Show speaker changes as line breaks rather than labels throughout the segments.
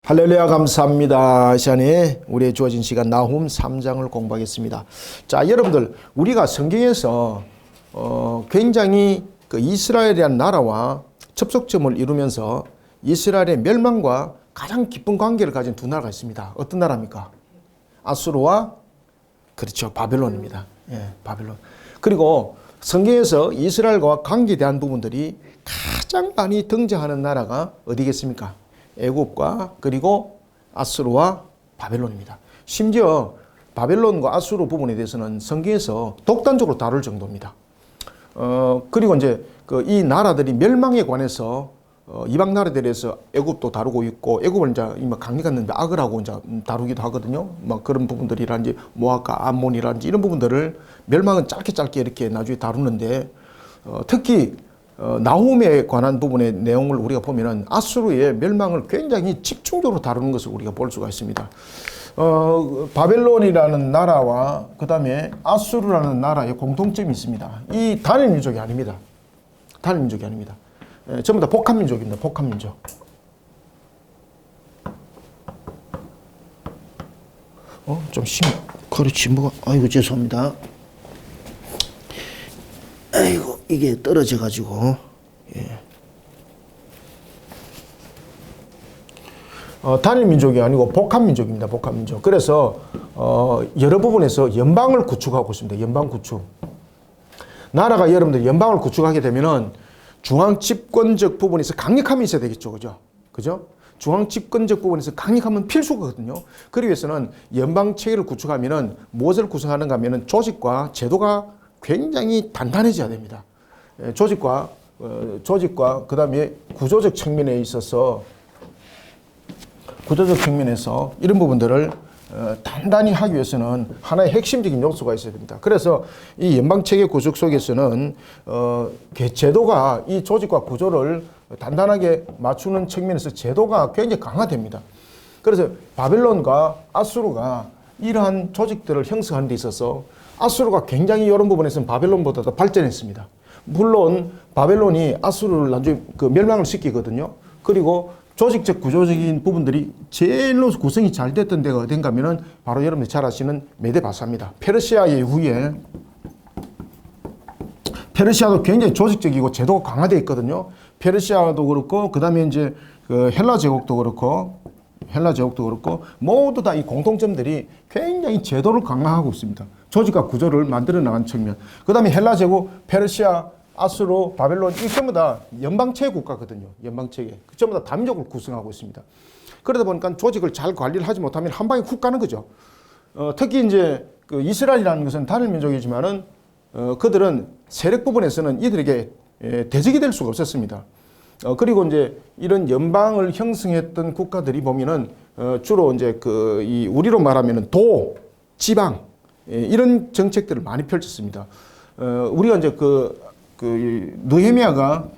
할렐루야, 감사합니다. 이 시간에 우리의 주어진 시간 나훔 3장을 공부하겠습니다. 자, 여러분들, 우리가 성경에서 굉장히 그 이스라엘이라는 나라와 접속점을 이루면서 이스라엘의 멸망과 가장 깊은 관계를 가진 두 나라가 있습니다. 어떤 나라입니까? 아수르와 그렇죠, 바벨론입니다. 예, 바벨론. 그리고 성경에서 이스라엘과 관계대한 부분들이 가장 많이 등장하는 나라가 어디겠습니까? 애굽과 그리고 아수르와 바벨론입니다. 심지어 바벨론과 아수르 부분에 대해서는 성경에서 독단적으로 다룰 정도입니다. 그리고 이제 이 나라들이 멸망에 관해서 이방 나라들에서 애굽도 다루고 있고, 애굽은 이제 강력한 악을 이제 다루기도 하거든요. 막 그런 부분들이라든지 모압과 암몬이라든지 이런 부분들을 멸망은 짧게 이렇게 나중에 다루는데, 특히 나훔에 관한 부분의 내용을 우리가 보면은 아수르의 멸망을 굉장히 집중적으로 다루는 것을 우리가 볼 수가 있습니다. 바벨론이라는 나라와 그 다음에 아수르라는 나라의 공통점이 있습니다. 이 단일 민족이 아닙니다. 단일 민족이 아닙니다. 전부 다 복합 민족입니다. 복합 민족. 좀 그렇지 뭐가, 아이고 죄송합니다. 아이고 이게 떨어져 가지고. 예. 단일 민족이 아니고 복합 민족입니다. 복합 민족. 그래서 여러 부분에서 연방을 구축하고 있습니다. 연방 구축. 나라가 여러분들 연방을 구축하게 되면은 중앙 집권적 부분에서 강력함이 있어야 되겠죠. 그죠? 중앙 집권적 부분에서 강력함은 필수거든요. 그러기 위해서는 연방 체계를 구축하면은 무엇을 구성하는가 하면은 조직과 제도가 굉장히 단단해져야 됩니다. 조직과 그 다음에 구조적 측면에 있어서 이런 부분들을 단단히 하기 위해서는 하나의 핵심적인 요소가 있어야 됩니다. 그래서 이 연방체계 구축 속에서는 제도가 이 조직과 구조를 단단하게 맞추는 측면에서 제도가 굉장히 강화됩니다. 그래서 바벨론과 아수르가 이러한 조직들을 형성하는 데 있어서 아수르가 굉장히 이런 부분에서는 바벨론보다 더 발전했습니다. 물론 바벨론이 아수르를 나중에 멸망을 시키거든요. 그리고 조직적 구조적인 부분들이 제일로 구성이 잘 됐던 데가 어딘가 하면은 바로 여러분들 잘 아시는 메데바사입니다. 페르시아의 이후에 페르시아도 굉장히 조직적이고 제도가 강화되어 있거든요. 페르시아도 그렇고 그 다음에 이제 헬라 제국도 그렇고 모두 다 이 공통점들이 굉장히 제도를 강화하고 있습니다. 조직과 구조를 만들어 나간 측면. 그 다음에 헬라 제국, 페르시아, 아수르, 바벨론 이 전부 다 연방체계 국가거든요. 연방체계. 전부 다 다민족을 구성하고 있습니다. 그러다 보니까 조직을 잘 관리를 하지 못하면 한 방에 훅 가는 거죠. 특히 이제 이스라엘이라는 것은 단일 민족이지만은 그들은 세력 부분에서는 이들에게 대적이 될 수가 없었습니다. 그리고 이제 이런 연방을 형성했던 국가들이 보면은 주로 이제 이 우리로 말하면은 지방 이런 정책들을 많이 펼쳤습니다. 우리가 이제 느헤미야가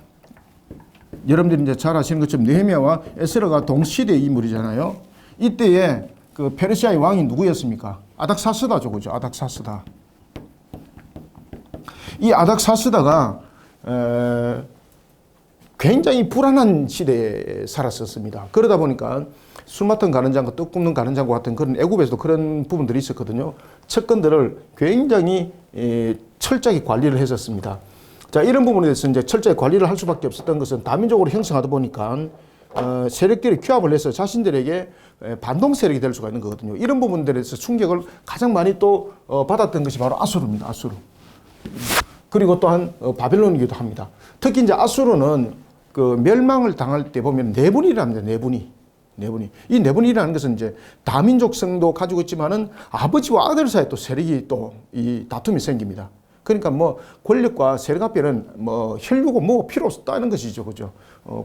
여러분들이 이제 잘 아시는 것처럼 느헤미야와 에스라가 동시대 인물이잖아요. 이때에 페르시아의 왕이 누구였습니까? 아닥사스다죠, 그죠? 아닥사스다. 이 아닥사스다가 굉장히 불안한 시대에 살았었습니다. 그러다 보니까 술 맡은 가는 장과 떡 굽는 가는 장과 같은 그런 애굽에서도 그런 부분들이 있었거든요. 채권들을 굉장히 철저하게 관리를 했었습니다. 자, 이런 부분에 대해서 이제 철저히 관리를 할 수밖에 없었던 것은 다민족으로 형성하다 보니까 세력들이 규합을 해서 자신들에게 반동 세력이 될 수가 있는 거거든요. 이런 부분들에서 충격을 가장 많이 또 받았던 것이 바로 아수르입니다. 아수르. 그리고 또한 바벨론이기도 합니다. 특히 이제 아수르는 멸망을 당할 때 보면 내분이랍니다. 내분이. 이 내분이라는 것은 이제 다민족성도 가지고 있지만은 아버지와 아들 사이에 또 세력이 또 이 다툼이 생깁니다. 그러니까 뭐 권력과 세력 앞에는 뭐 혈육고 뭐가 필요 없다는 것이죠. 그죠?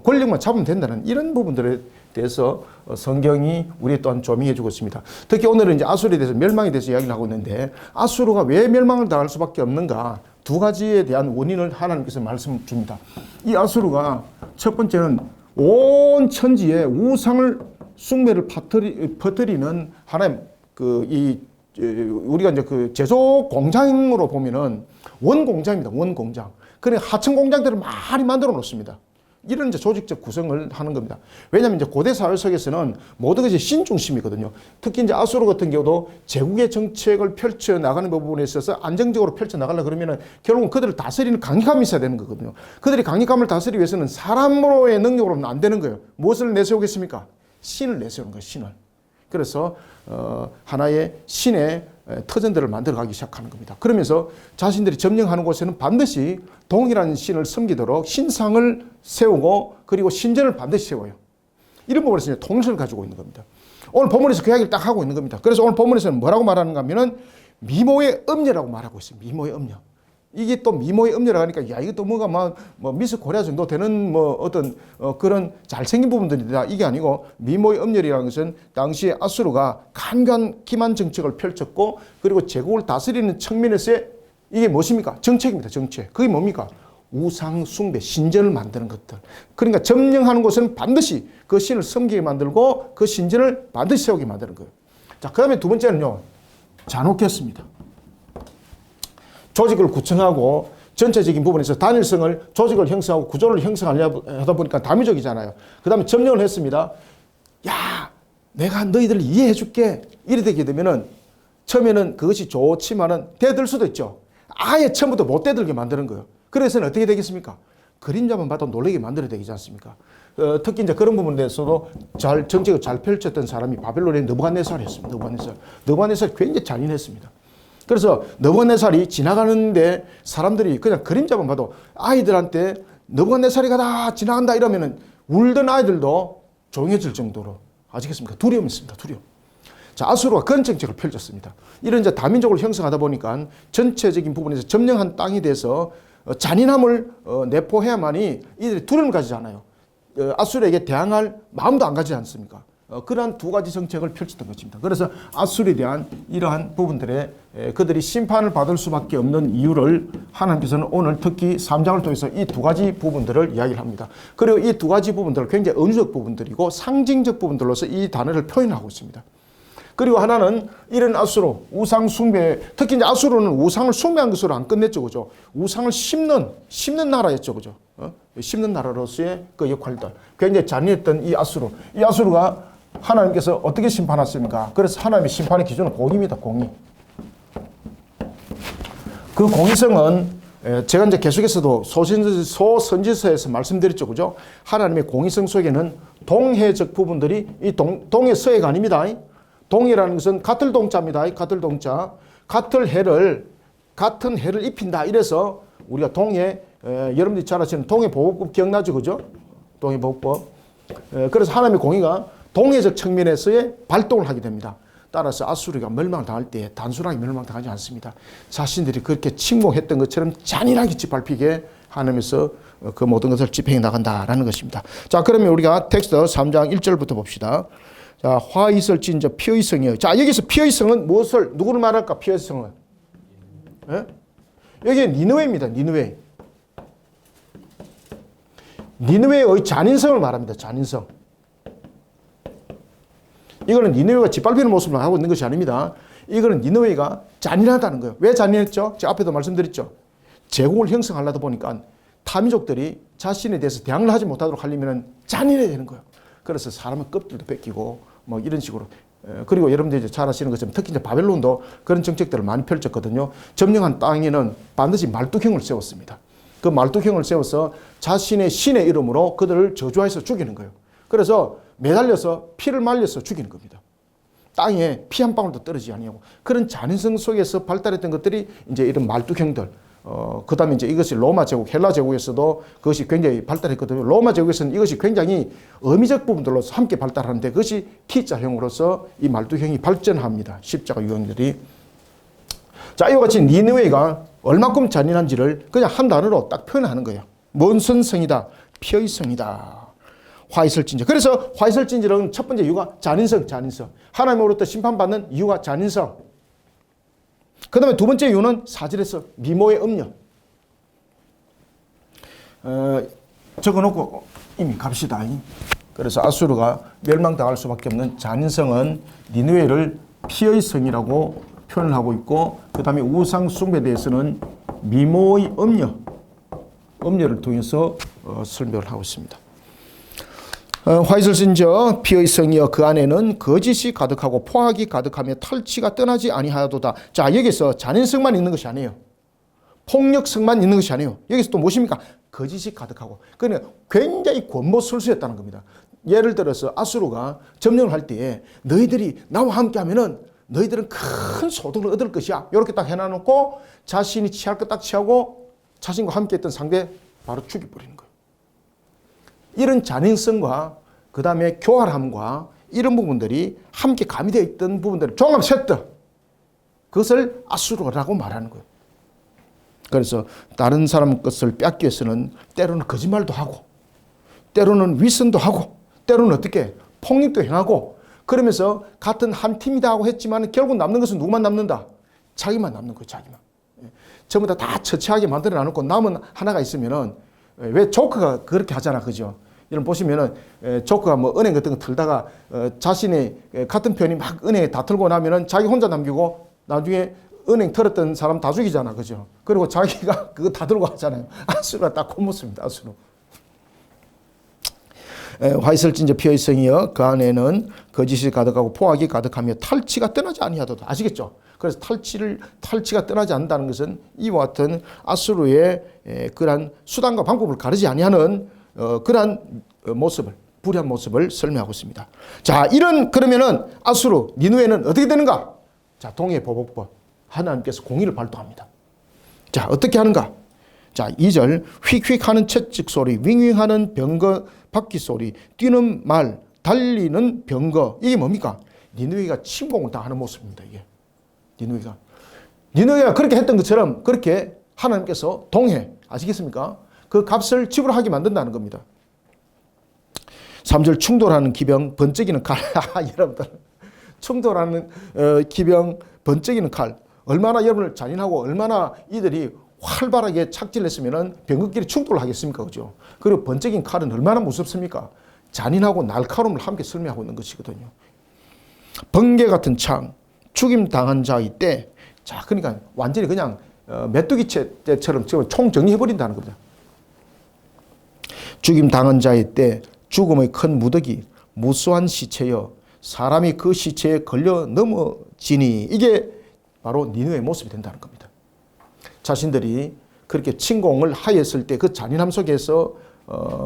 권력만 잡으면 된다는 이런 부분들에 대해서 성경이 우리 또한 조명해 주고 있습니다. 특히 오늘은 이제 아수르에 대해서 멸망에 대해서 이야기를 하고 있는데 아수르가 왜 멸망을 당할 수밖에 없는가? 두 가지에 대한 원인을 하나님께서 말씀 줍니다. 이 아수르가 첫 번째는 온 천지에 우상을 숭배를 퍼뜨리는 하나의 우리가 이제 제조 공장으로 보면은 원공장입니다. 원공장. 그래 하청 공장들을 많이 만들어 놓습니다. 이런 이제 조직적 구성을 하는 겁니다. 왜냐하면 이제 고대 사회 속에서는 모든 것이 신 중심이거든요. 특히 이제 아수르 같은 경우도 제국의 정책을 펼쳐 나가는 부분에 있어서 안정적으로 펼쳐 나가려 그러면은 결국은 그들을 다스리는 강력함이 있어야 되는 거거든요. 그들이 강력함을 다스리기 위해서는 사람으로의 능력으로는 안 되는 거예요. 무엇을 내세우겠습니까? 신을 내세우는 거예요. 신을. 그래서 하나의 신의 터전들을 만들어가기 시작하는 겁니다. 그러면서 자신들이 점령하는 곳에는 반드시 동이라는 신을 섬기도록 신상을 세우고 그리고 신전을 반드시 세워요. 이런 부분에서 이제 통일성을 가지고 있는 겁니다. 오늘 본문에서 그 이야기를 딱 하고 있는 겁니다. 그래서 오늘 본문에서는 뭐라고 말하는가 하면은 미모의 음녀라고 말하고 있어요. 미모의 음녀. 이게 또 미모의 음녀라고 하니까 야 이게 또 뭐가 뭐 미스 코리아 정도 되는 뭐 어떤 그런 잘생긴 부분들이다 이게 아니고 미모의 음녀라는 것은 당시에 아수르가 기만 정책을 펼쳤고 그리고 제국을 다스리는 측면에서의 이게 무엇입니까? 정책입니다. 정책. 그게 뭡니까? 우상 숭배, 신전을 만드는 것들. 그러니까 점령하는 곳은 반드시 그 신을 섬기게 만들고 그 신전을 반드시 세우게 만드는 거예요. 자, 그 다음에 두 번째는요. 잔혹했습니다. 조직을 구성하고 전체적인 부분에서 단일성을 조직을 형성하고 구조를 형성하다 보니까 다민족이잖아요. 그 다음에 점령을 했습니다. 야, 내가 너희들을 이해해 줄게. 이래 되게 되면은 처음에는 그것이 좋지만은 대들 수도 있죠. 아예 처음부터 못 대들게 만드는 거예요. 그래서는 어떻게 되겠습니까? 그림자만 봐도 놀라게 만들어야 되지 않습니까? 특히 이제 그런 부분에 대해서도 정책을 잘 펼쳤던 사람이 바벨론의 느부갓네살이었습니다. 느부갓네살이 굉장히 잔인했습니다. 그래서 느부갓네살이 지나가는데 사람들이 그냥 그림자만 봐도 아이들한테 느부갓네살이가 다 지나간다 이러면은 울던 아이들도 조용해질 정도로 아시겠습니까? 두려움이 있습니다. 두려움. 자, 아수르가 그런 정책을 펼쳤습니다. 이런 이제 다민족을 형성하다 보니까 전체적인 부분에서 점령한 땅에 대해서 잔인함을 내포해야만이 이들이 두려움을 가지지 않아요. 아수르에게 대항할 마음도 안 가지지 않습니까? 그러한 두 가지 정책을 펼쳤던 것입니다. 그래서 아수르에 대한 이러한 부분들에 그들이 심판을 받을 수밖에 없는 이유를 하나님께서는 오늘 특히 3장을 통해서 이 두 가지 부분들을 이야기를 합니다. 그리고 이 두 가지 부분들은 굉장히 은유적 부분들이고 상징적 부분들로서 이 단어를 표현하고 있습니다. 그리고 하나는 이런 아수르, 우상 숭배, 특히 이제 아수르는 우상을 숭배한 것으로 안 끝냈죠. 그죠? 우상을 심는 나라였죠. 그죠? 심는 나라로서의 그 역할들. 굉장히 잔인했던 이 아수르가 하나님께서 어떻게 심판하십니까? 그래서 하나님의 심판의 기준은 공의입니다. 공의. 그 공의성은 제가 이제 계속해서도 소선지서에서 말씀드렸죠. 그죠? 하나님의 공의성 속에는 동해적 부분들이 이 동해 서해가 아닙니다. 동해라는 것은 같을 동자입니다. 같을 동자. 같은 해를 입힌다. 이래서 우리가 동해, 여러분들이 잘 아시는 동해보호법 기억나죠? 그죠? 동해보호법. 그래서 하나님의 공의가 동해적 측면에서의 발동을 하게 됩니다. 따라서 아수르가 멸망을 당할 때 단순하게 멸망당하지 않습니다. 자신들이 그렇게 침공했던 것처럼 잔인하게 짓밟히게 하나님께서 그 모든 것을 집행해 나간다라는 것입니다. 자, 그러면 우리가 텍스트 3장 1절부터 봅시다. 자, 화 있을진저 피의 성이요. 자, 여기서 피의 성은 무엇을, 누구를 말할까? 피의 성은. 예? 여기 니느웨입니다. 니느웨. 니느웨의 잔인성을 말합니다. 잔인성. 이거는 니느웨가 짓밟히는 모습을 하고 있는 것이 아닙니다. 이거는 니느웨가 잔인하다는 거예요. 왜 잔인했죠? 제가 앞에도 말씀드렸죠. 제국을 형성하려다 보니까 타민족들이 자신에 대해서 대항을 하지 못하도록 하려면 잔인해야 되는 거예요. 그래서 사람의 껍질도 뺏기고 뭐 이런 식으로. 그리고 여러분들이 잘 아시는 것처럼 특히 이제 바벨론도 그런 정책들을 많이 펼쳤거든요. 점령한 땅에는 반드시 말뚝형을 세웠습니다. 그 말뚝형을 세워서 자신의 신의 이름으로 그들을 저주해서 죽이는 거예요. 그래서 매달려서 피를 말려서 죽이는 겁니다. 땅에 피 한 방울도 떨어지지 아니하고 그런 잔인성 속에서 발달했던 것들이 이제 이런 말뚝형들. 그 다음에 이제 이것이 로마 제국, 헬라 제국에서도 그것이 굉장히 발달했거든요. 로마 제국에서는 이것이 굉장히 어미적 부분들로서 함께 발달하는데 그것이 T자형으로서 이 말뚝형이 발전합니다. 십자가 유형들이. 자, 이와 같이 니느웨가 얼마큼 잔인한지를 그냥 한 단어로 딱 표현하는 거예요. 뭔 성이다? 피의 성이다. 화 있을진저. 그래서 화 있을진저는 첫 번째 이유가 잔인성. 하나님으로부터 심판받는 이유가 잔인성. 그 다음에 두 번째 이유는 사절에서 미모의 음녀. 적어놓고 이미 갑시다. 그래서 아수르가 멸망당할 수밖에 없는 잔인성은 니느웨를 피의 성이라고 표현을 하고 있고 그 다음에 우상 숭배에 대해서는 미모의 음녀를 통해서 설명을 하고 있습니다. 화이슬신저 피의 성이여 그 안에는 거짓이 가득하고 포악이 가득하며 탈취가 떠나지 아니하도다. 자, 여기서 잔인성만 있는 것이 아니에요. 폭력성만 있는 것이 아니에요. 여기서 또 무엇입니까? 거짓이 가득하고. 그러니까 굉장히 권모술수였다는 겁니다. 예를 들어서 아수르가 점령을 할 때에 너희들이 나와 함께 하면은 너희들은 큰 소득을 얻을 것이야. 이렇게 딱 해놔놓고 자신이 취할 것 딱 취하고 자신과 함께 했던 상대 바로 죽여버리는 거예요. 이런 잔인성과 그 다음에 교활함과 이런 부분들이 함께 가미되어 있던 부분들을 종합했다. 그것을 아수르라고 말하는 거예요. 그래서 다른 사람 것을 뺏기 위해서는 때로는 거짓말도 하고 때로는 위선도 하고 때로는 어떻게 폭력도 행하고 그러면서 같은 한 팀이다 하고 했지만 결국 남는 것은 누구만 남는다? 자기만 남는 거예요. 자기만. 전부 다 처치하게 만들어 놔놓고 남은 하나가 있으면은 왜 조커가 그렇게 하잖아. 그죠? 이런 보시면은 조커가 뭐 은행 같은 거 털다가 자신이 같은 편이 막 은행에 다 털고 나면은 자기 혼자 남기고 나중에 은행 털었던 사람 다 죽이잖아. 그죠? 그리고 자기가 그거 다 들고 하잖아요. 아수르가 딱 콧모습입니다. 아수르. 화이슬진저 피의 성이여 그 안에는 거짓이 가득하고 포악이 가득하며 탈취가 떠나지 아니하도다. 아시겠죠? 그래서 탈취가 떠나지 않는다는 것은 이와 같은 아수르의 그러한 수단과 방법을 가르지 아니하는 그러한 모습을 불의한 모습을 설명하고 있습니다. 자, 이런 그러면은 아수르 니누에는 어떻게 되는가? 자, 동해보복법 하나님께서 공의를 발동합니다. 자, 어떻게 하는가? 자, 2절 휙휙 하는 채찍 소리, 윙윙하는 병거 바퀴 소리, 뛰는 말, 달리는 병거. 이게 뭡니까? 니누이가 침공을 당하는 모습입니다. 이게 니누이가 그렇게 했던 것처럼 그렇게 하나님께서 동해 아시겠습니까? 그 값을 지불하게 만든다는 겁니다. 3절 충돌하는 기병, 번쩍이는 칼. 여러분들 충돌하는 기병, 번쩍이는 칼. 얼마나 여러분을 잔인하고 얼마나 이들이 활발하게 착지를 했으면 병거끼리 충돌을 하겠습니까? 그죠? 그리고 번쩍인 칼은 얼마나 무섭습니까? 잔인하고 날카로움을 함께 설명하고 있는 것이거든요. 번개 같은 창, 죽임 당한 자의 때. 자, 그러니까 완전히 그냥 메뚜기 때처럼 지금 총 정리해버린다는 겁니다. 죽임 당한 자의 때, 죽음의 큰 무더기, 무수한 시체여 사람이 그 시체에 걸려 넘어지니. 이게 바로 니느웨의 모습이 된다는 겁니다. 자신들이 그렇게 침공을 하였을 때 그 잔인함 속에서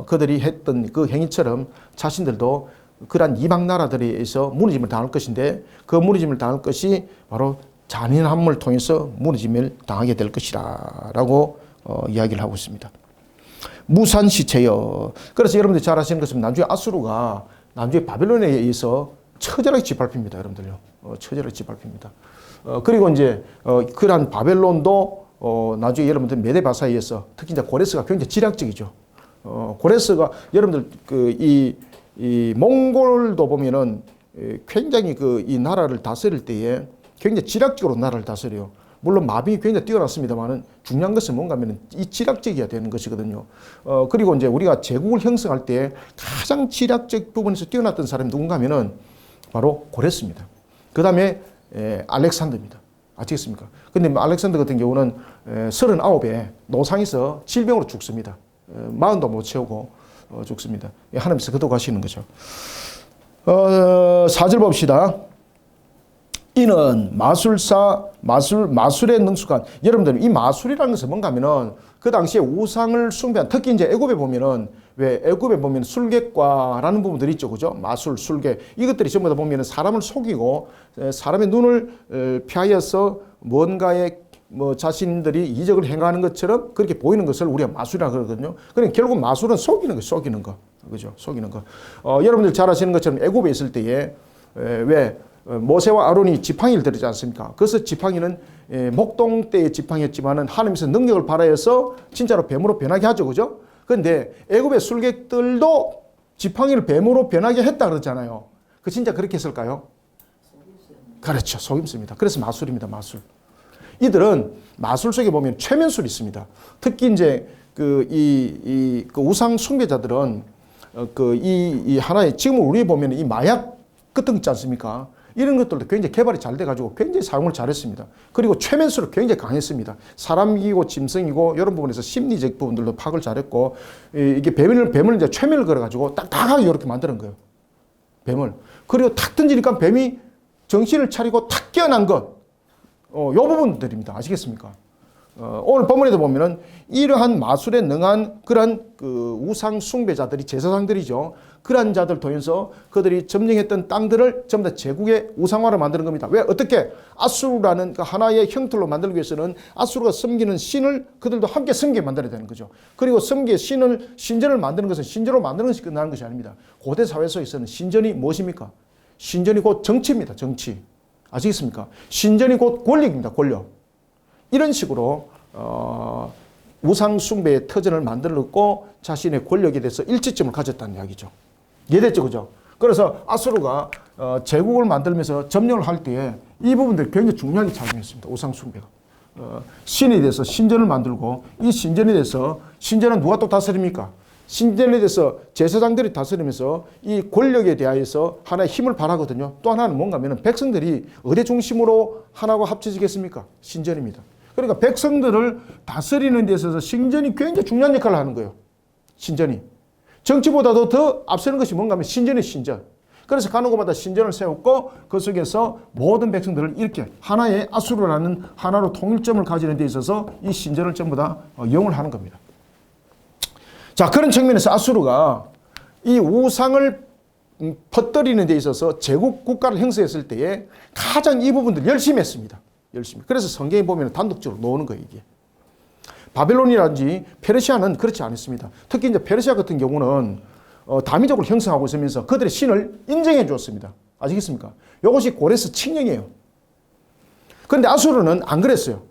그들이 했던 그 행위처럼 자신들도 그러한 이방 나라들에 의해서 무너짐을 당할 것인데 그 무너짐을 당할 것이 바로 잔인함을 통해서 무너짐을 당하게 될 것이라 라고 이야기를 하고 있습니다. 무산 시체여. 그래서 여러분들이 잘 아시는 것은 나중에 아수르가 나중에 바벨론에 의해서 처절하게 짓밟힙니다. 여러분들요. 처절하게 짓밟힙니다. 그리고 이제 그러한 바벨론도 나중에 여러분들 메데바사에 의해서 특히 이제 고레스가 굉장히 지략적이죠. 고레스가 여러분들 이 몽골도 보면은 굉장히 이 나라를 다스릴 때에 굉장히 지략적으로 나라를 다스려요. 물론 마빈이 굉장히 뛰어났습니다만은 중요한 것은 뭔가 하면 이 지략적이어야 되는 것이거든요. 그리고 이제 우리가 제국을 형성할 때 가장 지략적 부분에서 뛰어났던 사람이 누군가 하면은 바로 고레스입니다. 그 다음에 알렉산더입니다. 아시겠습니까? 근데 알렉산더 같은 경우는 39에 노상에서 질병으로 죽습니다. 40도 못 채우고 죽습니다. 하나님께서 거둬가시는 거죠. 4절 봅시다. 이는 마술의 능숙한. 여러분들 이 마술이라는 것은 뭔가 하면은 그 당시에 우상을 숭배한, 특히 이제 애굽에 보면은 왜 애굽에 보면 술객과라는 부분들이 있죠. 그죠? 마술, 술객. 이것들이 전부 다 보면은 사람을 속이고 사람의 눈을 피하여서 뭔가에 자신들이 이적을 행하는 것처럼 그렇게 보이는 것을 우리가 마술이라고 그러거든요. 그러니까 결국 마술은 속이는 거, 속이는 거. 그죠? 속이는 거. 여러분들 잘 아시는 것처럼 애굽에 있을 때에 왜 모세와 아론이 지팡이를 들었지 않습니까? 그래서 지팡이는 목동 때의 지팡이였지만은 하나님께서 능력을 발하여서 진짜로 뱀으로 변하게 하죠. 그죠? 그런데 애굽의 술객들도 지팡이를 뱀으로 변하게 했다 그러잖아요. 그 진짜 그렇게 했을까요? 그렇죠. 속임수입니다. 그래서 마술입니다. 마술. 이들은 마술 속에 보면 최면술이 있습니다. 특히 이제 그 우상 숭배자들은 이 하나의 지금 우리 보면 이 마약 같은 거 있지 않습니까? 이런 것들도 굉장히 개발이 잘 돼가지고 굉장히 사용을 잘했습니다. 그리고 최면수로 굉장히 강했습니다. 사람이고 짐승이고 이런 부분에서 심리적 부분들도 파악을 잘했고, 이게 뱀을 이제 최면을 걸어가지고 딱딱하게 이렇게 만드는 거예요. 뱀을. 그리고 탁 던지니까 뱀이 정신을 차리고 탁 깨어난 것. 요 부분들입니다. 아시겠습니까? 오늘 본문에도 보면은 이러한 마술에 능한 그런 그 우상 숭배자들이 제사장들이죠. 그러한 자들 통해서 그들이 점령했던 땅들을 전부 다 제국의 우상화를 만드는 겁니다. 왜? 어떻게? 아수르라는 그 하나의 형틀로 만들기 위해서는 아수르가 섬기는 신을 그들도 함께 섬기게 만들어야 되는 거죠. 그리고 섬기의 신전을 만드는 것은 신전으로 만드는 것이 끝나는 것이 아닙니다. 고대 사회 속에서는 신전이 무엇입니까? 신전이 곧 정치입니다. 정치. 아시겠습니까? 신전이 곧 권력입니다. 권력. 이런 식으로 우상 숭배의 터전을 만들었고 자신의 권력에 대해서 일치점을 가졌다는 이야기죠. 이해됐죠? 그죠? 그래서 아수르가 제국을 만들면서 점령을 할 때에 이 부분들이 굉장히 중요하게 작용했습니다. 우상 숭배가. 신에 대해서 신전을 만들고 이 신전에 대해서 신전은 누가 또 다스립니까? 신전에 대해서 제사장들이 다스리면서 이 권력에 대하여서 하나의 힘을 발하거든요. 또 하나는 뭔가 하면 백성들이 어디 중심으로 하나가 합쳐지겠습니까? 신전입니다. 그러니까 백성들을 다스리는 데 있어서 신전이 굉장히 중요한 역할을 하는 거예요. 신전이. 정치보다도 더 앞서는 것이 뭔가 하면 신전의 신전. 그래서 가는 곳마다 신전을 세웠고 그 속에서 모든 백성들을 이렇게 하나의 아수르라는 하나로 통일점을 가지는 데 있어서 이 신전을 전부 다 이용을 하는 겁니다. 자, 그런 측면에서 아수르가 이 우상을 퍼뜨리는 데 있어서 제국 국가를 형성했을 때에 가장 이 부분들 열심히 했습니다. 열심히. 그래서 성경에 보면 단독적으로 나오는 거예요, 이게. 바벨론이라든지 페르시아는 그렇지 않습니다. 특히 이제 페르시아 같은 경우는 다민족을 형성하고 있으면서 그들의 신을 인정해 주었습니다. 아시겠습니까? 이것이 고레스 칙령이에요. 그런데 아수르는 안 그랬어요.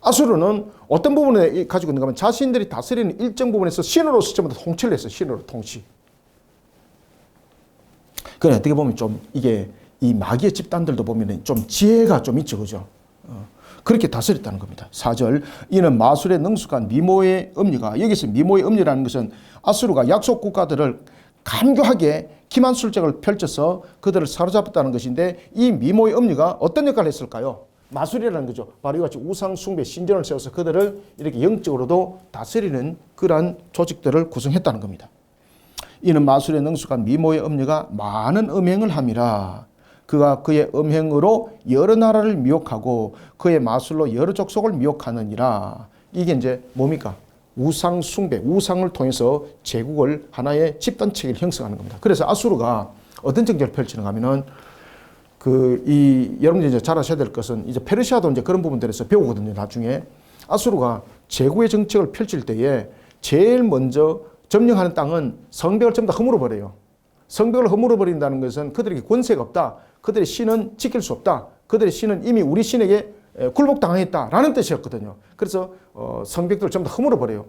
아수르는 어떤 부분에 가지고 있는가 하면 자신들이 다스리는 일정 부분에서 신으로서 전부 다 통치를 했어요. 신으로 통치. 그래, 어떻게 보면 좀 이게 이 마귀의 집단들도 보면 좀 지혜가 좀 있죠. 그죠? 그렇게 다스렸다는 겁니다. 4절. 이는 마술에 능숙한 미모의 음녀가, 여기서 미모의 음녀라는 것은 아수르가 약속 국가들을 간교하게 기만술책을 펼쳐서 그들을 사로잡았다는 것인데 이 미모의 음녀가 어떤 역할을 했을까요? 마술이라는 거죠. 바로 이같이 우상 숭배 신전을 세워서 그들을 이렇게 영적으로도 다스리는 그러한 조직들을 구성했다는 겁니다. 이는 마술에 능숙한 미모의 음녀가 많은 음행을 함이라. 그가 그의 음행으로 여러 나라를 미혹하고 그의 마술로 여러 족속을 미혹하느니라. 이게 이제 뭡니까? 우상 숭배, 우상을 통해서 제국을 하나의 집단 체계를 형성하는 겁니다. 그래서 아수르가 어떤 정책을 펼치는가 하면은 여러분들이 이제 잘 아셔야 될 것은 이제 페르시아도 이제 그런 부분들에서 배우거든요. 나중에 아수르가 제국의 정책을 펼칠 때에 제일 먼저 점령하는 땅은 성벽을 전부 다 허물어 버려요. 성벽을 허물어 버린다는 것은 그들에게 권세가 없다. 그들의 신은 지킬 수 없다. 그들의 신은 이미 우리 신에게 굴복당했다라는 뜻이었거든요. 그래서 성벽들을 전부 다 허물어 버려요.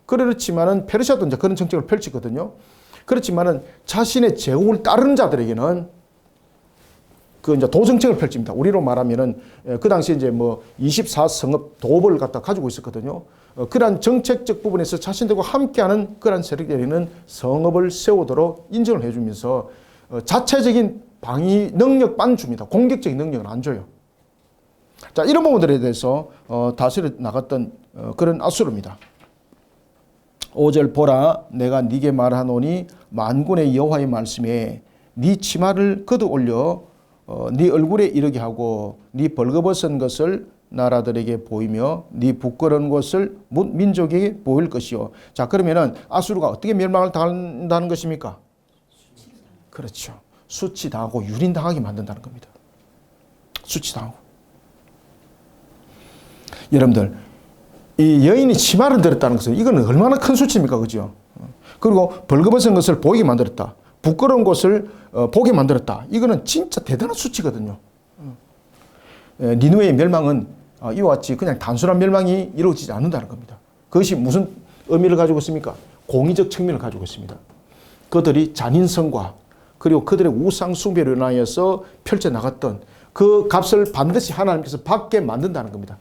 그렇지만은 페르시아도 이제 그런 정책을 펼치거든요. 그렇지만은 자신의 제국을 따르는 자들에게는 그 이제 도정책을 펼칩니다. 우리로 말하면은 그 당시 이제 뭐 24성읍 도읍을 갖다 가지고 있었거든요. 그러한 정책적 부분에서 자신들과 함께하는 그러한 세력들에는 성읍을 세우도록 인정을 해주면서 자체적인 방위 능력만 줍니다. 공격적인 능력은 안 줘요. 자, 이런 부분들에 대해서 다스려 나갔던 그런 아수르입니다. 5절 보라 내가 네게 말하노니 만군의 여호와의 말씀에 네 치마를 걷어 올려 네 얼굴에 이르게 하고 네 벌거벗은 것을 나라들에게 보이며 네 부끄러운 것을 민족에게 보일 것이요. 자, 그러면은 아수르가 어떻게 멸망을 당한다는 것입니까? 그렇죠. 수치당하고 유린당하게 만든다는 겁니다. 수치당하고. 여러분들 이 여인이 치마를 들었다는 것은 이거는 얼마나 큰 수치입니까? 그죠? 그리고 벌거벗은 것을 보이게 만들었다. 부끄러운 것을 보게 만들었다. 이거는 진짜 대단한 수치거든요. 니느웨의 멸망은 이와 같이 그냥 단순한 멸망이 이루어지지 않는다는 겁니다. 그것이 무슨 의미를 가지고 있습니까? 공의적 측면을 가지고 있습니다. 그들이 잔인성과 그리고 그들의 우상 숭배로 인하여서 펼쳐나갔던 그 값을 반드시 하나님께서 받게 만든다는 겁니다.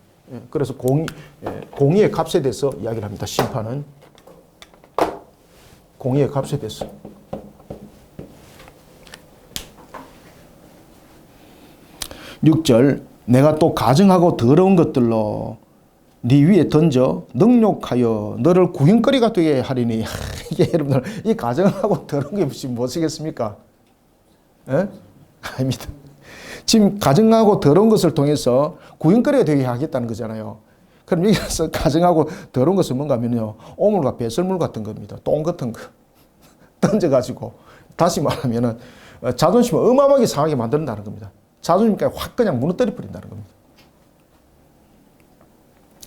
그래서 공의의 값에 대해서 이야기를 합니다. 심판은 공의의 값에 대해서. 6절 내가 또 가증하고 더러운 것들로 네 위에 던져 능욕하여 너를 구경거리가 되게 하리니. 이게 여러분들 이 가증하고 더러운 게 무슨 무엇이겠습니까? 예? 아닙니다. 지금 가증하고 더러운 것을 통해서 구경거리가 되게 하겠다는 거잖아요. 그럼 여기서 가증하고 더러운 것은 뭔가 하면요, 오물과 배설물 같은 겁니다. 똥 같은 거 던져가지고, 다시 말하면은 자존심을 어마어마하게 상하게 만든다는 겁니다. 자존심까지 확 그냥 무너뜨려 버린다는 겁니다.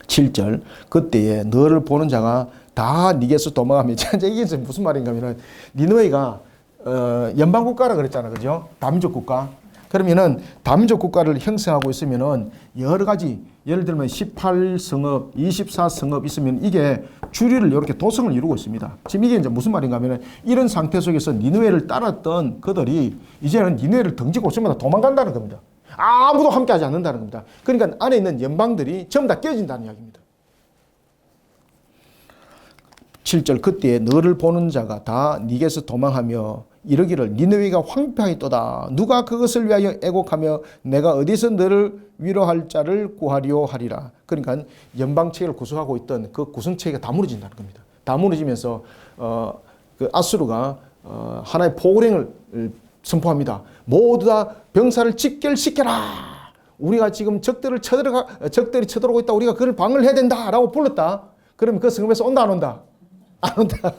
7절 그때에 너를 보는 자가 다 네게서 도망하며. 이게 무슨 말인가 하면은 니느웨이가 연방국가라 그랬잖아, 그죠? 다민족 국가. 그러면은 다민족 국가를 형성하고 있으면은 여러 가지, 예를 들면 18성읍, 24성읍 있으면 이게 주류를 이렇게 도성을 이루고 있습니다. 지금 이게 이제 무슨 말인가 하면은 이런 상태 속에서 니느웨를 따랐던 그들이 이제는 니느웨를 덩지고 전부 다 도망간다는 겁니다. 아무도 함께하지 않는다는 겁니다. 그러니까 안에 있는 연방들이 전부 다 깨진다는 이야기입니다. 7절 그때에 너를 보는 자가 다 네게서 도망하며 이르기를 니느웨가 황폐하였도다. 누가 그것을 위하여 애곡하며 내가 어디서 너를 위로할 자를 구하리오 하리라. 그러니까 연방체계를 구성하고 있던 그 구성체계가 다 무너진다는 겁니다. 다 무너지면서 그 아수르가 하나의 포고령을 선포합니다. 모두 다 병사를 직결시켜라. 우리가 지금 적들이 쳐들어오고 있다. 우리가 그를 방을 해야 된다라고 불렀다. 그러면 그 성읍에서 온다 안 온다? 안 온다.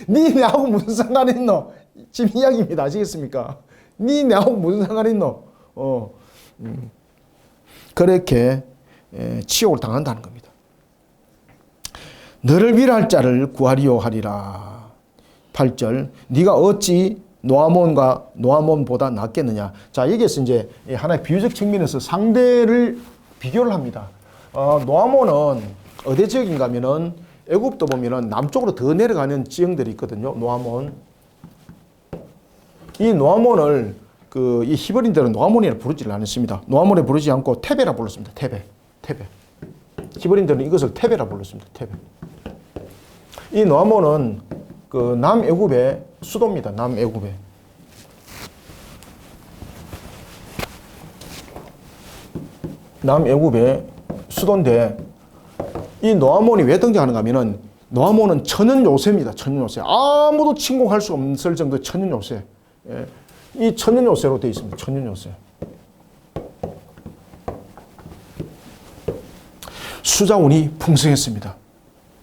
니 내하고 무슨 상관이 있노? 지금 이야기입니다. 아시겠습니까? 니 내하고 무슨 상관이 있노? 그렇게 치욕을 당한다는 겁니다. 너를 위로할 자를 구하리오 하리라. 8절 네가 어찌 노아몬보다 낫겠느냐. 자, 여기에서 이제 하나의 비유적 측면에서 상대를 비교를 합니다. 노아몬은 어디 지역인가 하면은 애굽도 보면은 남쪽으로 더 내려가는 지형들이 있거든요. 노아몬. 이 노아몬을 이 히브리인들은 노아몬이라 부르지를 않았습니다. 노아몬에 부르지 않고 테베라 불렀습니다. 테베. 히브리인들은 이것을 테베라 불렀습니다. 테베. 이 노아몬은 그 남애굽의 수도입니다. 남애굽의. 남애굽의 수도인데 이 노아몬이 왜 등장하는가 하면은 노아몬은 천연 요새입니다. 천연 요새. 아무도 침공할 수 없을 정도의 천연 요새. 예. 이 천연 요새로 되어 있습니다. 천연 요새. 수자원이 풍성했습니다.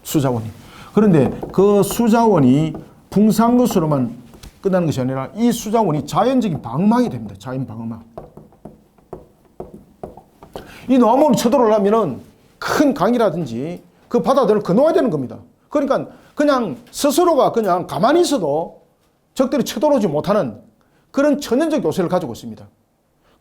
수자원이. 그런데 그 수자원이 풍성한 것으로만 끝나는 것이 아니라 이 수자원이 자연적인 방막이 됩니다. 자연 방막. 이 노아몬이 쳐들어오려면은 큰 강이라든지 그 바다들을 건너야 되는 겁니다. 그러니까 그냥 스스로가 그냥 가만히 있어도 적들이 쳐들어오지 못하는 그런 천연적 요새를 가지고 있습니다.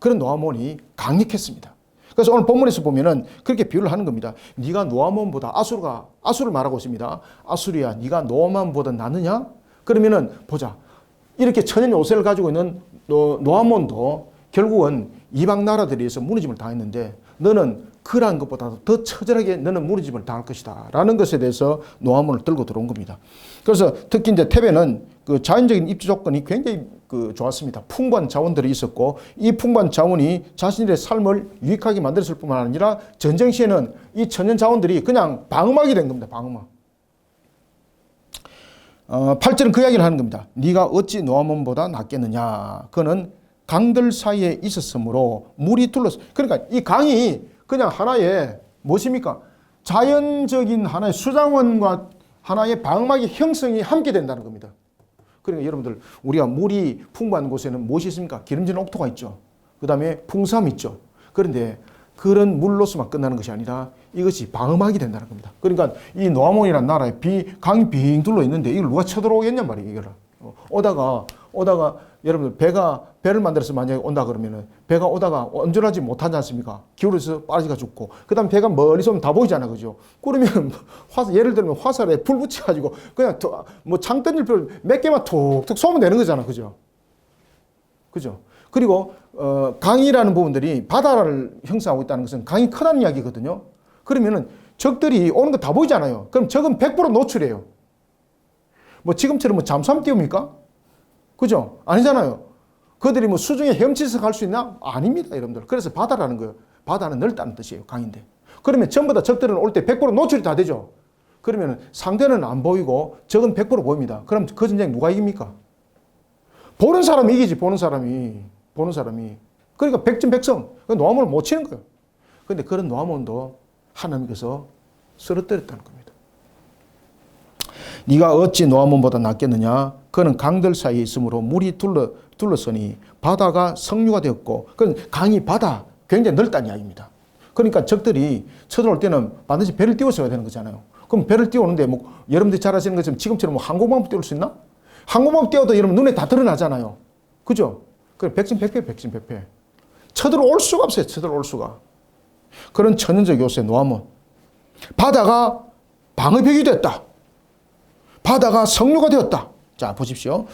그런 노아몬이 강력했습니다. 그래서 오늘 본문에서 보면은 그렇게 비유를 하는 겁니다. 네가 노아몬보다 아수르를 말하고 있습니다. 아수르야, 네가 노아몬보다 낫느냐? 그러면은 보자. 이렇게 천연 요새를 가지고 있는 노아몬도 결국은 이방 나라들에서 무너짐을 당했는데 너는 그러한 것보다 더 처절하게 너는 무너짐을 당할 것이다 라는 것에 대해서 노아몬을 들고 들어온 겁니다. 그래서 특히 이제 테베는 그 자연적인 입지 조건이 굉장히 좋았습니다. 풍부한 자원들이 있었고 이 풍부한 자원이 자신들의 삶을 유익하게 만들었을 뿐만 아니라 전쟁 시에는 이 천연 자원들이 그냥 방어막이 된 겁니다. 방어막. 8절은 그 이야기를 하는 겁니다. 네가 어찌 노아몬보다 낫겠느냐. 그는 강들 사이에 있었으므로 물이 둘러서. 그러니까 이 강이 그냥 하나의 무엇입니까? 자연적인 하나의 수자원과 하나의 방막의 형성이 함께 된다는 겁니다. 그러니까 여러분들 우리가 물이 풍부한 곳에는 무엇이 있습니까? 기름진 옥토가 있죠. 그 다음에 풍수함이 있죠. 그런데 그런 물로서만 끝나는 것이 아니라 이것이 방어막이 된다는 겁니다. 그러니까 이 노아몬이라는 나라에 강이 빙 둘러 있는데 이걸 누가 쳐들어오겠냔 말이에요. 이거를. 오다가 여러분들 배를 만들어서 만약에 온다 그러면은 배가 오다가 온전하지 못하지 않습니까? 기울어서 빠지가 죽고 그 다음 배가 멀리서 오면 다 보이잖아, 그죠? 그러면 예를 들면 화살에 불 붙여가지고 그냥 뭐 창던질 몇 개만 툭툭 쏘면 되는 거잖아, 그죠? 그리고 강이라는 부분들이 바다를 형성하고 있다는 것은 강이 크다는 이야기거든요. 그러면은 적들이 오는 거 다 보이잖아요. 그럼 적은 100% 노출해요. 뭐 지금처럼 뭐 잠수함 띄웁니까? 그죠? 아니잖아요. 그들이 뭐 수중에 헤엄치서 갈 수 있나? 아닙니다, 여러분들. 그래서 바다라는 거예요. 바다는 넓다는 뜻이에요, 강인데. 그러면 전부 다 적들은 올 때 100% 노출이 다 되죠. 그러면 상대는 안 보이고 적은 100% 보입니다. 그럼 그 전쟁 누가 이깁니까? 보는 사람이 이기지, 보는 사람이. 그러니까 백전백승. 노아몬을 못 치는 거예요. 그런데 그런 노아몬도 하나님께서 쓰러뜨렸다는 겁니다. 네가 어찌 노아몬보다 낫겠느냐? 그는 강들 사이에 있으므로 물이 둘러서니 바다가 석류가 되었고, 그건 강이 바다 굉장히 넓다는 이야기입니다. 그러니까 적들이 쳐들어올 때는 반드시 배를 띄워서 가야 되는 거잖아요. 그럼 배를 띄우는데 뭐 여러분들이 잘 아시는 것처럼 지금처럼 뭐 항공모함 띄울 수 있나? 항공모함 띄워도 여러분 눈에 다 드러나잖아요. 그죠? 그래 백진백패. 쳐들어올 수가 없어요. 쳐들어올 수가. 그런 천연적 요새 노아몬. 바다가 방어벽이 됐다. 바다가 석류가 되었다. 자, 보십시오.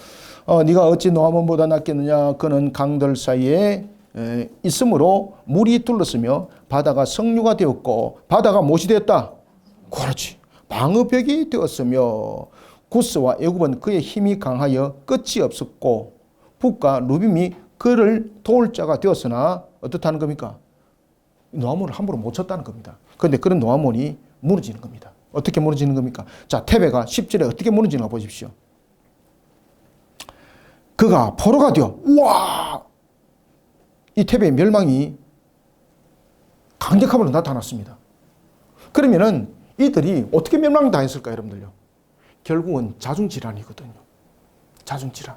네가 어찌 노아몬보다 낫겠느냐? 그는 강들 사이에 있으므로 물이 둘렀으며 바다가 석류가 되었고, 바다가 무엇이 되었다? 그렇지. 방어벽이 되었으며 구스와 애굽은 그의 힘이 강하여 끝이 없었고 북과 루빔이 그를 도울 자가 되었으나 어떻다는 겁니까? 노아몬을 함부로 못 쳤다는 겁니다. 그런데 그런 노아몬이 무너지는 겁니다. 어떻게 무너지는 겁니까? 자, 테베가 10절에 어떻게 무너지는가 보십시오. 그가 포로가 되어, 우와! 이 테베의 멸망이 강력함으로 나타났습니다. 그러면은 이들이 어떻게 멸망당했을까요, 여러분들요? 결국은 자중질환이거든요. 자중질환.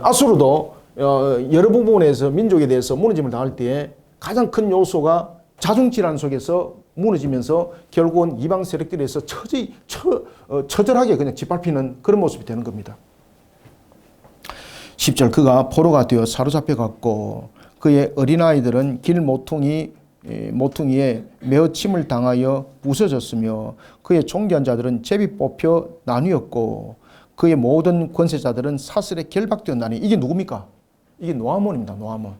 아수르도 여러 부분에서 민족에 대해서 무너짐을 당할 때에 가장 큰 요소가 자중질환 속에서 무너지면서 결국은 이방 세력들에서 처절하게 그냥 짓밟히는 그런 모습이 되는 겁니다. 10절 그가 포로가 되어 사로잡혀 갔고 그의 어린아이들은 길 모퉁이에 메어침을 당하여 부서졌으며 그의 존귀한 자들은 제비 뽑혀 나뉘었고 그의 모든 권세자들은 사슬에 결박되었나니. 이게 누굽니까? 이게 노아몬입니다. 노아몬.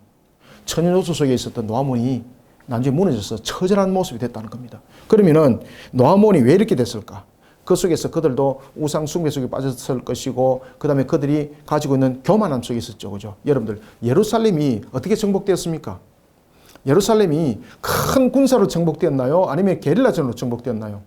천연요소 속에 있었던 노아몬이 나중에 무너져서 처절한 모습이 됐다는 겁니다. 그러면은 노아몬이 왜 이렇게 됐을까? 그 속에서 그들도 우상 숭배 속에 빠졌을 것이고 그 다음에 그들이 가지고 있는 교만함 속에 있었죠. 그죠? 여러분들 예루살렘이 어떻게 정복되었습니까? 예루살렘이 큰 군사로 정복되었나요? 아니면 게릴라전으로 정복되었나요?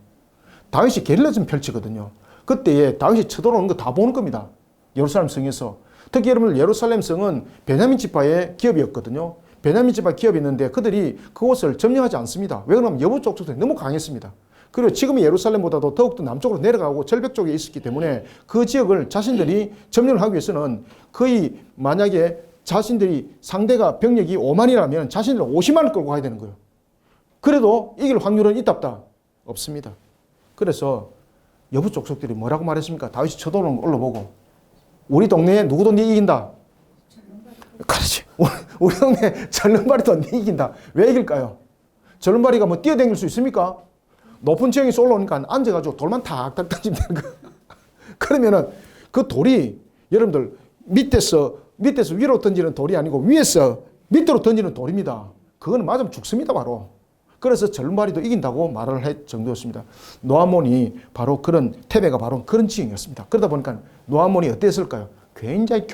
다윗이 게릴라전 펼치거든요. 그때에 다윗이 쳐들어오는 거 다 보는 겁니다. 예루살렘 성에서. 특히 여러분들 예루살렘 성은 베냐민 지파의 기업이었거든요. 베냐민 지파 기업이 있는데 그들이 그곳을 점령하지 않습니다. 왜 그러냐면 여부 족속들이 너무 강했습니다. 그리고 지금의 예루살렘보다도 더욱더 남쪽으로 내려가고 절벽 쪽에 있었기 때문에 그 지역을 자신들이 점령을 하기 위해서는 거의 만약에 자신들이 상대가 병력이 5만이라면 자신들 50만을 끌고 가야 되는 거예요. 그래도 이길 확률은 있다 없다? 없습니다. 그래서 여부 족속들이 뭐라고 말했습니까? 다윗이 쳐들어오는 걸 올라보고 우리 동네에 누구도 네 이긴다. 그렇지. 우리 동네 절름발이도 네 이긴다. 왜 이길까요? 절름발이가 뭐 뛰어다닐 수 있습니까? 높은 지형에서 올라오니까 앉아가지고 돌만 탁탁 던지면 되는 거예요. 그러면은 그 돌이 여러분들 밑에서 위로 던지는 돌이 아니고 위에서 밑으로 던지는 돌입니다. 그거는 맞으면 죽습니다, 바로. 그래서 절름발이도 이긴다고 말을 할 정도였습니다. 노아몬이 바로 그런, 테베가 바로 그런 지형이었습니다. 그러다 보니까 노아몬이 어땠을까요? 굉장히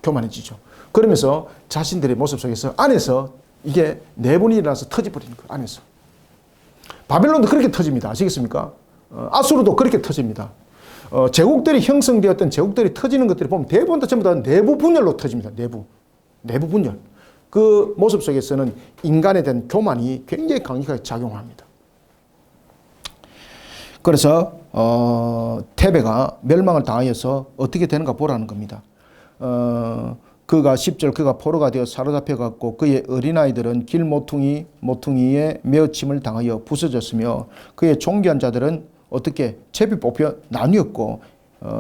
교만해지죠. 그러면서 자신들의 모습 속에서 안에서 이게 내분이 일어나서 터져버리는 거예요, 안에서. 바벨론도 그렇게 터집니다. 아시겠습니까? 아수르도 그렇게 터집니다. 제국들이 형성되었던 제국들이 터지는 것들이 보면 대부분 다 전부 다 내부 분열로 터집니다. 내부 분열. 그 모습 속에서는 인간에 대한 교만이 굉장히 강력하게 작용합니다. 그래서 테베가 멸망을 당하여서 어떻게 되는가 보라는 겁니다. 그가 10절 그가 포로가 되어 사로잡혀 갔고 그의 어린아이들은 길 모퉁이에 메어침을 당하여 부서졌으며 그의 존귀한 자들은 어떻게 제비 뽑혀 나뉘었고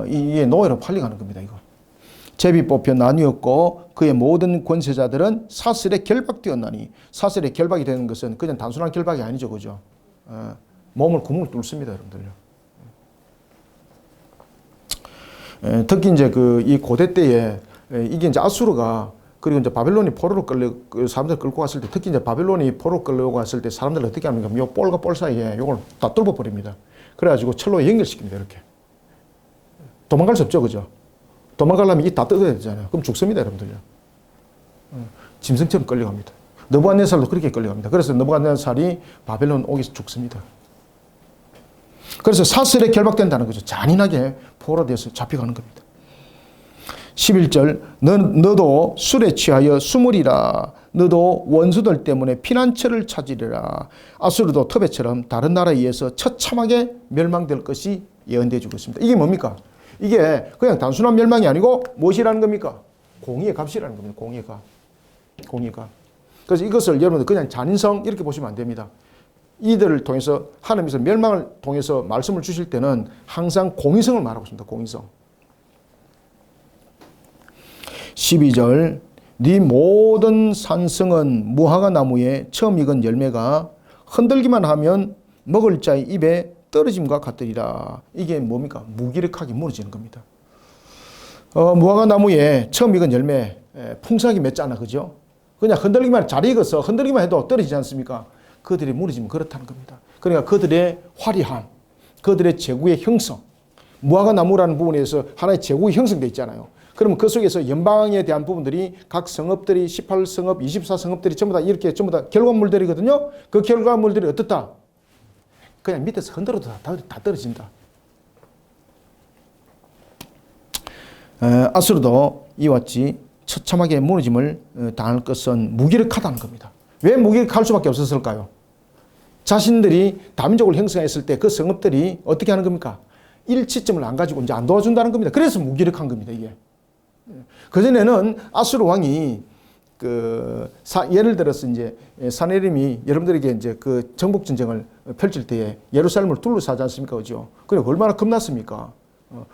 이게 노예로 팔려가는 겁니다. 이거 제비 뽑혀 나뉘었고 그의 모든 권세자들은 사슬에 결박되었나니. 사슬에 결박이 되는 것은 그냥 단순한 결박이 아니죠, 그죠? 몸을 구멍을 뚫습니다, 여러분들요. 특히 이제 이 고대 때에 이게 이제 아수르가 그리고 이제 바벨론이 포로로 사람들 끌고 갔을 때 특히 이제 바벨론이 포로 끌고 갔을 때 사람들 어떻게 합니까? 요 볼과 볼 사이에 요걸 다 뚫어 버립니다. 그래가지고 철로에 연결시킵니다, 이렇게. 도망갈 수 없죠, 그죠? 도망가려면 이 다 뜯어야 되잖아요. 그럼 죽습니다, 여러분들요. 짐승처럼 끌려갑니다. 느부갓네살도 그렇게 끌려갑니다. 그래서 느부갓네살이 바벨론 오기 죽습니다. 그래서 사슬에 결박된다는 거죠. 잔인하게 포로되어서 잡혀가는 겁니다. 11절 너도 술에 취하여 숨으리라. 너도 원수들 때문에 피난처를 찾으리라. 아수르도 터베처럼 다른 나라에 의해서 처참하게 멸망될 것이 예언되어 주고 있습니다. 이게 뭡니까? 이게 그냥 단순한 멸망이 아니고 무엇이라는 겁니까? 공의의 값이라는 겁니다. 공의의 값. 공의의 값. 그래서 이것을 여러분들 그냥 잔인성 이렇게 보시면 안 됩니다. 이들을 통해서 하나님께서 멸망을 통해서 말씀을 주실 때는 항상 공의성을 말하고 있습니다. 공의성. 12절 네 모든 산성은 무화과 나무에 처음 익은 열매가 흔들기만 하면 먹을 자의 입에 떨어짐과 같으리라. 이게 뭡니까? 무기력하게 무너지는 겁니다. 무화과 나무에 처음 익은 열매 풍성하게 맺잖아, 그죠? 그냥 흔들기만 잘 익어서 흔들기만 해도 떨어지지 않습니까? 그들이 무너지면 그렇다는 겁니다. 그러니까 그들의 화려함, 그들의 제국의 형성, 무화과 나무라는 부분에서 하나의 제국이 형성되어 있잖아요. 그러면 그 속에서 연방에 대한 부분들이 각 성읍들이 18성읍, 24성읍들이 전부 다 이렇게 전부 다 결과물들이거든요. 그 결과물들이 어떻다? 그냥 밑에서 흔들어도 다 떨어진다. 아수르도 이와 같이 처참하게 무너짐을 당할 것은 무기력하다는 겁니다. 왜 무기력할 수밖에 없었을까요? 자신들이 다민족을 형성했을 때 그 성읍들이 어떻게 하는 겁니까? 일치점을 안 가지고 이제 안 도와준다는 겁니다. 그래서 무기력한 겁니다, 이게. 그전에는 아수르 왕이 예를 들어서 이제 사네림이 여러분들에게 이제 그 정복 전쟁을 펼칠 때에 예루살렘을 둘러싸지 않습니까? 그죠? 그래 얼마나 겁났습니까?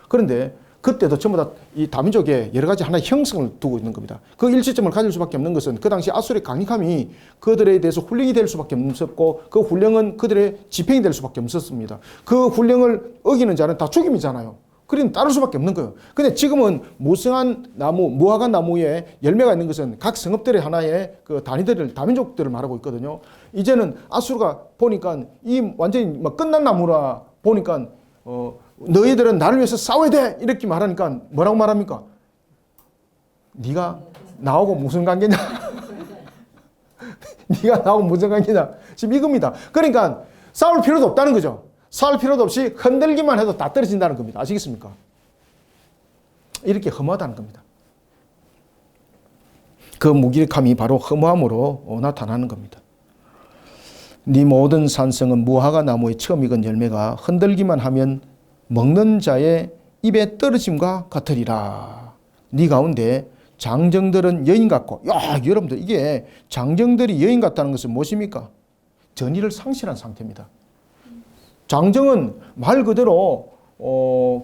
그런데 그때도 전부 다 이 다민족의 여러 가지 하나의 형성을 두고 있는 겁니다. 그 일치점을 가질 수밖에 없는 것은 그 당시 아수르의 강력함이 그들에 대해서 훈령이 될 수밖에 없었고 그 훈령은 그들의 집행이 될 수밖에 없었습니다. 그 훈령을 어기는 자는 다 죽임이잖아요. 그럼 따를 수밖에 없는 거예요. 근데 지금은 무성한 나무, 무화과 나무에 열매가 있는 것은 각 성읍들의 하나의 그 다민족들을 말하고 있거든요. 이제는 아수르가 보니까 이 완전히 막 끝난 나무라 보니까 너희들은 나를 위해서 싸워야 돼 이렇게 말하니까 뭐라고 말합니까? 네가 나하고 무슨 관계냐? 네가 나하고 무슨 관계냐? 지금 이겁니다. 그러니까 싸울 필요도 없다는 거죠. 싸울 필요도 없이 흔들기만 해도 다 떨어진다는 겁니다. 아시겠습니까? 이렇게 허무하다는 겁니다. 그 무기력함이 바로 허무함으로 나타나는 겁니다. 네 모든 산성은 무화과 나무에 처음 익은 열매가 흔들기만 하면 먹는 자의 입에 떨어짐과 같으리라. 네 가운데 장정들은 여인 같고, 야, 여러분들 이게 장정들이 여인 같다는 것은 무엇입니까? 전의를 상실한 상태입니다. 장정은 말 그대로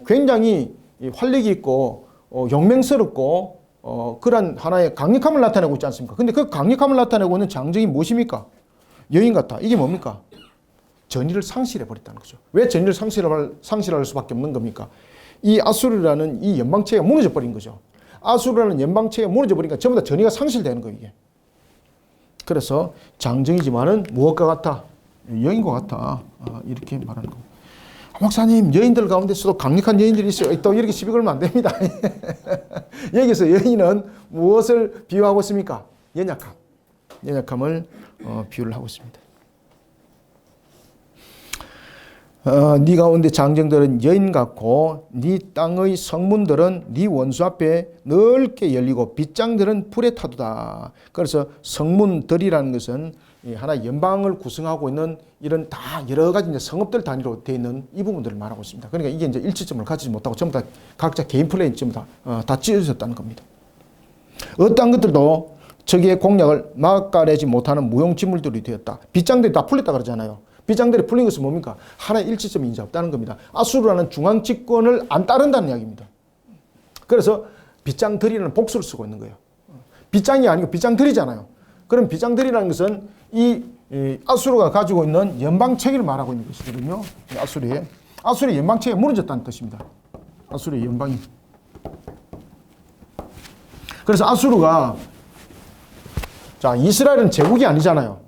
굉장히 활력이 있고 용맹스럽고 그런 하나의 강력함을 나타내고 있지 않습니까? 근데 그 강력함을 나타내고 있는 장정이 무엇입니까? 여인 같다. 이게 뭡니까? 전의를 상실해 버렸다는 거죠. 왜 전의를 상실할 수밖에 없는 겁니까? 이 아수르라는 이 연방체가 무너져 버린 거죠. 아수르라는 연방체가 무너져 버리니까 전부 다 전의가 상실되는 거예요, 이게. 그래서 장정이지만은 무엇과 같아? 여인과 같아. 이렇게 말하는 겁니다. 목사님, 여인들 가운데서도 강력한 여인들이 있어요. 또 이렇게 시비 걸면 안 됩니다. 여기서 여인은 무엇을 비유하고 있습니까? 연약함. 연약함을 비유를 하고 있습니다. 네 가운데 장정들은 여인 같고 네 땅의 성문들은 네 원수 앞에 넓게 열리고 빗장들은 불에 타도다. 그래서 성문들이라는 것은 하나 연방을 구성하고 있는 이런 다 여러 가지 이제 성읍들 단위로 되어 있는 이 부분들을 말하고 있습니다. 그러니까 이게 이제 일치점을 가지지 못하고 전부 다 각자 개인 플레이 전부 다 찢어졌다는 겁니다. 어떠한 것들도 적의 공략을 막아내지 못하는 무용지물들이 되었다. 빗장들이 다 풀렸다 그러잖아요. 빗장들이 풀린 것은 뭡니까? 하나의 일치점이 이제 없다는 겁니다. 아수르라는 중앙 집권을 안 따른다는 이야기입니다. 그래서 빗장들이라는 복수를 쓰고 있는 거예요. 빗장이 아니고 빗장들이잖아요. 그럼 빗장들이라는 것은 이 아수르가 가지고 있는 연방체계를 말하고 있는 것이거든요. 아수르의 연방체계가 무너졌다는 뜻입니다. 아수르의 연방이. 그래서 아수르가 자, 이스라엘은 제국이 아니잖아요.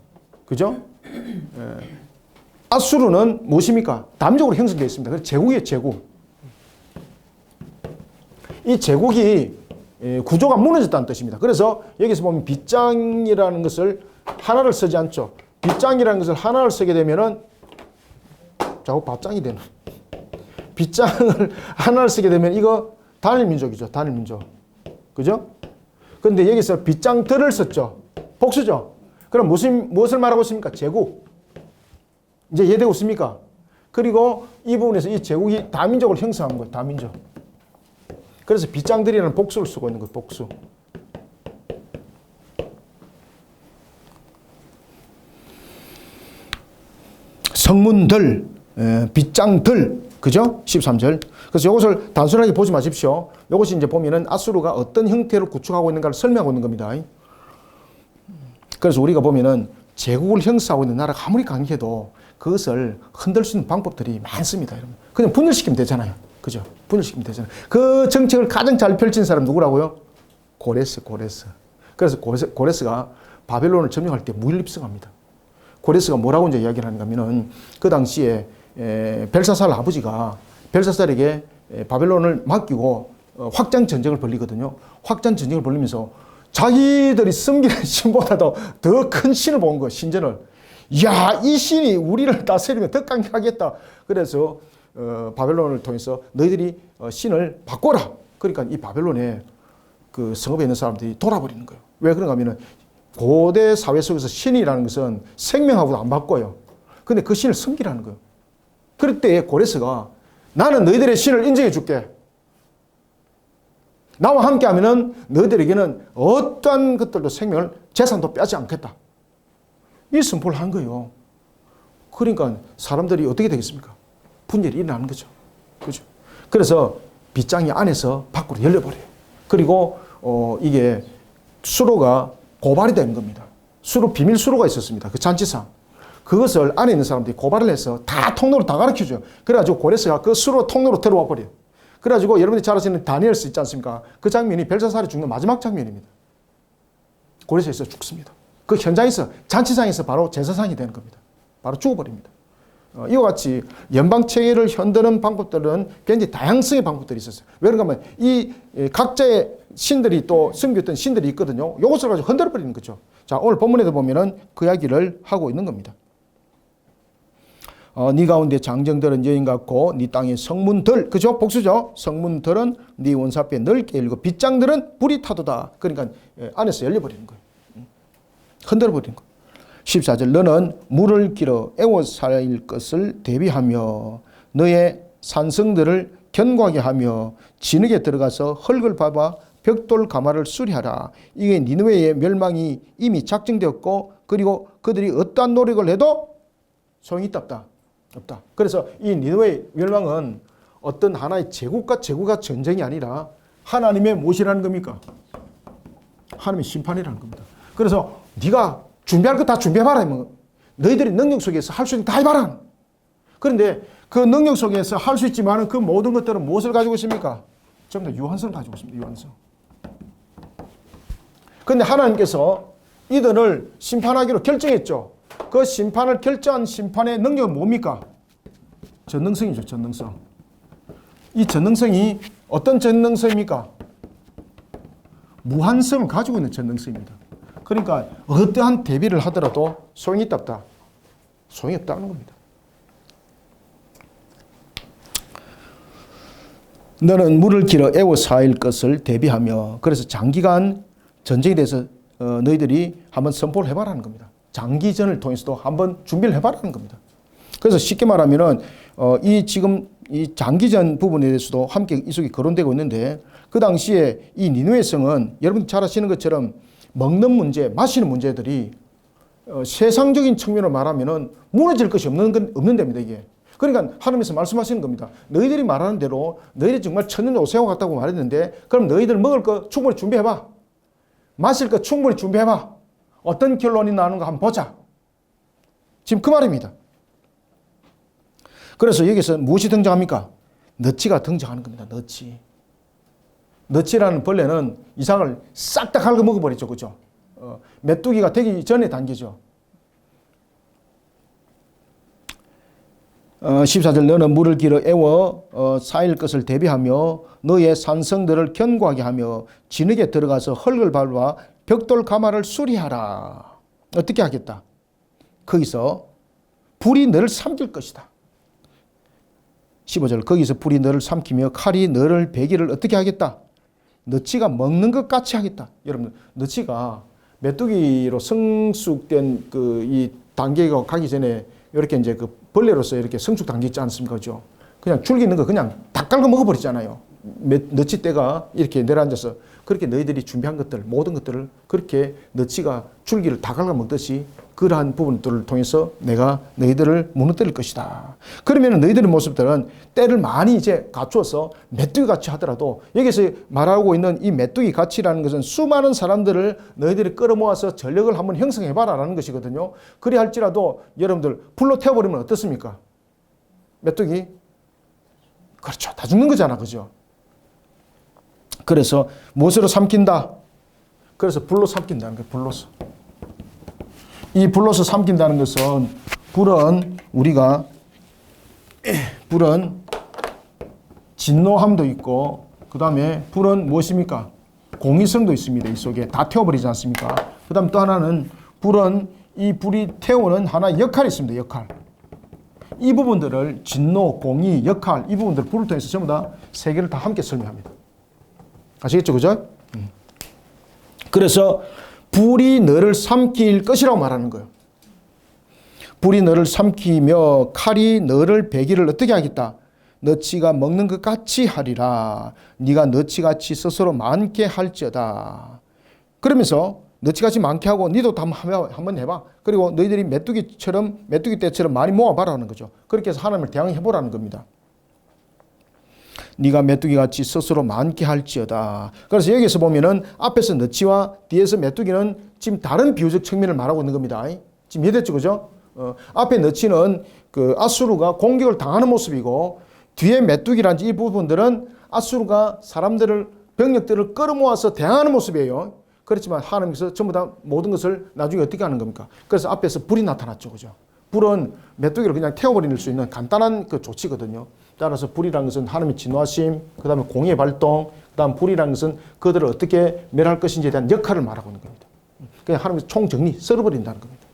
그죠? 아수르는 무엇입니까? 다민족으로 형성되어 있습니다. 그래서 제국이에요, 제국. 이 제국이 구조가 무너졌다는 뜻입니다. 그래서 여기서 보면 빗장이라는 것을 하나를 쓰지 않죠. 빗장이라는 것을 하나를 쓰게 되면은 자꾸 밭장이 되는. 빗장을 하나를 쓰게 되면 이거 단일민족이죠. 단일민족. 그죠? 근데 여기서 빗장들을 썼죠. 복수죠. 그럼 무엇을 말하고 있습니까? 제국. 이제 이해되고 있습니까? 그리고 이 부분에서 이 제국이 다민족을 형성한 거예요. 다민족. 그래서 빗장들이라는 복수를 쓰고 있는 거예요. 복수. 성문들, 빗장들, 그죠? 13절. 그래서 이것을 단순하게 보지 마십시오. 이것이 이제 보면은 아수르가 어떤 형태를 구축하고 있는가를 설명하고 있는 겁니다. 그래서 우리가 보면은 제국을 형성하고 있는 나라가 아무리 강해도 그것을 흔들 수 있는 방법들이 많습니다. 여러분. 그냥 분열시키면 되잖아요. 그죠? 분열시키면 되잖아요. 그 정책을 가장 잘 펼친 사람 누구라고요? 고레스. 그래서 고레스가 바벨론을 점령할 때 무일립성합니다. 고레스가 뭐라고 이제 이야기를 하는가 하면은 그 당시에 벨사살 아버지가 벨사살에게 바벨론을 맡기고 확장 전쟁을 벌리거든요. 확장 전쟁을 벌리면서 자기들이 섬기는 신보다도 더 큰 신을 본 거예요. 신전을. 이야, 이 신이 우리를 다스리면 더 강력하겠다. 그래서 바벨론을 통해서 너희들이 신을 바꿔라. 그러니까 이 바벨론에 그 성읍에 있는 사람들이 돌아버리는 거예요. 왜 그런가 하면은 고대 사회 속에서 신이라는 것은 생명하고도 안 바꿔요. 근데 그 신을 섬기라는 거예요. 그럴 때 고레스가 나는 너희들의 신을 인정해 줄게. 나와 함께 하면은 너희들에게는 어떠한 것들도 생명을, 재산도 빼지 않겠다. 이 선포를 한 거예요. 그러니까 사람들이 어떻게 되겠습니까? 분열이 일어나는 거죠. 그죠? 그래서 빗장이 안에서 밖으로 열려버려요. 그리고 이게 수로가 고발이 되는 겁니다. 비밀 수로가 있었습니다. 그 잔치상. 그것을 안에 있는 사람들이 고발을 해서 다 통로로 다 가르쳐줘요. 그래가지고 고레스가 그 수로 통로로 들어와 버려요. 그래가지고 여러분들이 잘 아시는 다니엘서 있지 않습니까? 그 장면이 벨사살이 죽는 마지막 장면입니다. 고레스에서 죽습니다. 그 현장에서, 잔치상에서 바로 제사상이 되는 겁니다. 바로 죽어버립니다. 이와 같이 연방체계를 흔드는 방법들은 굉장히 다양성의 방법들이 있었어요. 왜 그런가 하면 이 각자의 신들이 또 섬겼던 신들이 있거든요. 이것을 가지고 흔들어버리는 거죠. 자, 오늘 본문에도 보면은 그 이야기를 하고 있는 겁니다. 네 가운데 장정들은 여인 같고 네 땅의 성문들, 그죠? 복수죠? 성문들은 네 원사앞에 넓게 열리고 빗장들은 불이 타도다. 그러니까 안에서 열려버리는 거예요. 흔들어버리는 거예요. 14절 너는 물을 길어 애워살 것을 대비하며 너의 산성들을 견고하게 하며 진흙에 들어가서 흙을 밟아 벽돌 가마를 수리하라. 이게 니느웨의 멸망이 이미 작정되었고 그리고 그들이 어떠한 노력을 해도 소용이 없다. 그래서 이 니느웨의 멸망은 어떤 하나의 제국과 전쟁이 아니라 하나님의 무엇이라는 겁니까? 하나님의 심판이라는 겁니다. 그래서 네가 준비할 거 다 준비해봐라. 너희들이 능력 속에서 할 수 있는 거 다 해봐라. 그런데 그 능력 속에서 할 수 있지만 그 모든 것들은 무엇을 가지고 있습니까? 전부 다 유한성을 가지고 있습니다. 유한성. 그런데 하나님께서 이들을 심판하기로 결정했죠. 그 심판을 결정한 심판의 능력은 뭡니까? 전능성이죠. 전능성. 이 전능성이 어떤 전능성입니까? 무한성을 가지고 있는 전능성입니다. 그러니까 어떠한 대비를 하더라도 소용이 없다. 소용이 없다는 겁니다. 너는 물을 길어 애워사일 것을 대비하며 그래서 장기간 전쟁에 대해서 너희들이 한번 선포를 해봐라는 겁니다. 장기전을 통해서도 한번 준비를 해봐라는 겁니다. 그래서 쉽게 말하면은 지금 이 장기전 부분에 대해서도 함께 이 속에 거론되고 있는데 그 당시에 이 니느웨 성은 여러분 잘 아시는 것처럼 먹는 문제, 마시는 문제들이 세상적인 측면으로 말하면은 무너질 것이 없는 데입니다, 이게. 그러니까 하나님께서 말씀하시는 겁니다. 너희들이 말하는 대로 너희들이 정말 천년 오세와 같다고 말했는데 그럼 너희들 먹을 거 충분히 준비해봐. 마실 거 충분히 준비해봐. 어떤 결론이 나오는가 한번 보자. 지금 그 말입니다. 그래서 여기서 무엇이 등장합니까? 너치가 등장하는 겁니다. 너치. 너치라는 벌레는 이삭을 싹 다 갉아 먹어버리죠. 그죠? 메뚜기가 되기 전에 단계죠. 14절 너는 물을 길어 애워 쌓일 것을 대비하며 너의 산성들을 견고하게 하며 진흙에 들어가서 흙을 밟아 벽돌 가마를 수리하라. 어떻게 하겠다? 거기서 불이 너를 삼킬 것이다. 15절 거기서 불이 너를 삼키며 칼이 너를 베기를 어떻게 하겠다? 너치가 먹는 것 같이 하겠다. 여러분 너치가 메뚜기로 성숙된 그 이 단계가 가기 전에 이렇게 이제 그 벌레로서 이렇게 성숙 단계 있지 않습니까? 그죠? 그냥 줄기 있는 거 그냥 다 깔고 먹어버리잖아요. 너치 떼가 이렇게 내려앉아서 그렇게 너희들이 준비한 것들 모든 것들을 그렇게 너치가 줄기를 다 갉아 먹듯이 그러한 부분들을 통해서 내가 너희들을 무너뜨릴 것이다. 그러면 너희들의 모습들은 때를 많이 이제 갖추어서 메뚜기 같이 하더라도 여기서 말하고 있는 이 메뚜기 같이라는 것은 수많은 사람들을 너희들이 끌어모아서 전력을 한번 형성해봐라라는 것이거든요. 그리 할지라도 여러분들 불로 태워버리면 어떻습니까? 메뚜기? 그렇죠. 다 죽는 거잖아. 그죠? 그래서 무엇으로 삼킨다? 그래서 불로 삼킨다는 거예요. 불로서. 이 불로서 삼킨다는 것은 불은 우리가 불은 진노함도 있고 그 다음에 불은 무엇입니까? 공의성도 있습니다. 이 속에 다 태워버리지 않습니까? 그 다음 또 하나는 불은 이 불이 태우는 하나의 역할이 있습니다. 역할. 이 부분들을 진노, 공의, 역할 이 부분들을 불을 통해서 전부 다 세 개를 다 함께 설명합니다. 아시겠죠? 그죠? 그래서 불이 너를 삼킬 것이라고 말하는 거예요. 불이 너를 삼키며 칼이 너를 베기를 어떻게 하겠다? 너치가 먹는 것 같이 하리라. 네가 너치같이 스스로 많게 할지어다. 그러면서 너치같이 많게 하고 니도 한번 해봐. 그리고 너희들이 메뚜기 떼처럼 많이 모아봐라는 거죠. 그렇게 해서 하나님을 대항해보라는 겁니다. 네가 메뚜기같이 스스로 많게 할지어다. 그래서 여기서 보면은 앞에서 너치와 뒤에서 메뚜기는 지금 다른 비유적 측면을 말하고 있는 겁니다. 지금 이해됐죠? 그죠? 앞에 너치는 그 아수르가 공격을 당하는 모습이고 뒤에 메뚜기라는 이 부분들은 아수르가 사람들을 병력들을 끌어모아서 대항하는 모습이에요. 그렇지만 하나님께서 전부 다 모든 것을 나중에 어떻게 하는 겁니까? 그래서 앞에서 불이 나타났죠. 그죠? 불은 메뚜기를 그냥 태워버릴 수 있는 간단한 그 조치거든요. 따라서 불이라는 것은 하나님의 진노하심, 그 다음에 공의 발동, 그 다음 불이라는 것은 그들을 어떻게 멸할 것인지에 대한 역할을 말하고 있는 겁니다. 그냥 하나님의 총정리, 썰어버린다는 겁니다.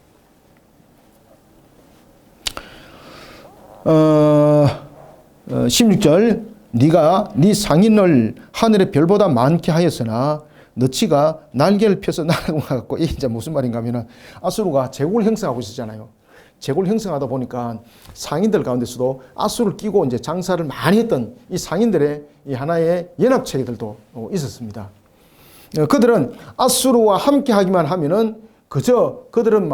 16절 네가 네 상인을 하늘의 별보다 많게 하였으나 너치가 날개를 펴서 날아가고 이게 이제 무슨 말인가 하면은 아수르가 제국을 형성하고 있었잖아요. 제국을 형성하다 보니까 상인들 가운데서도 아수를 끼고 이제 장사를 많이 했던 이 상인들의 이 하나의 연합체들도 있었습니다. 그들은 아수르와 함께 하기만 하면은 그저 그들은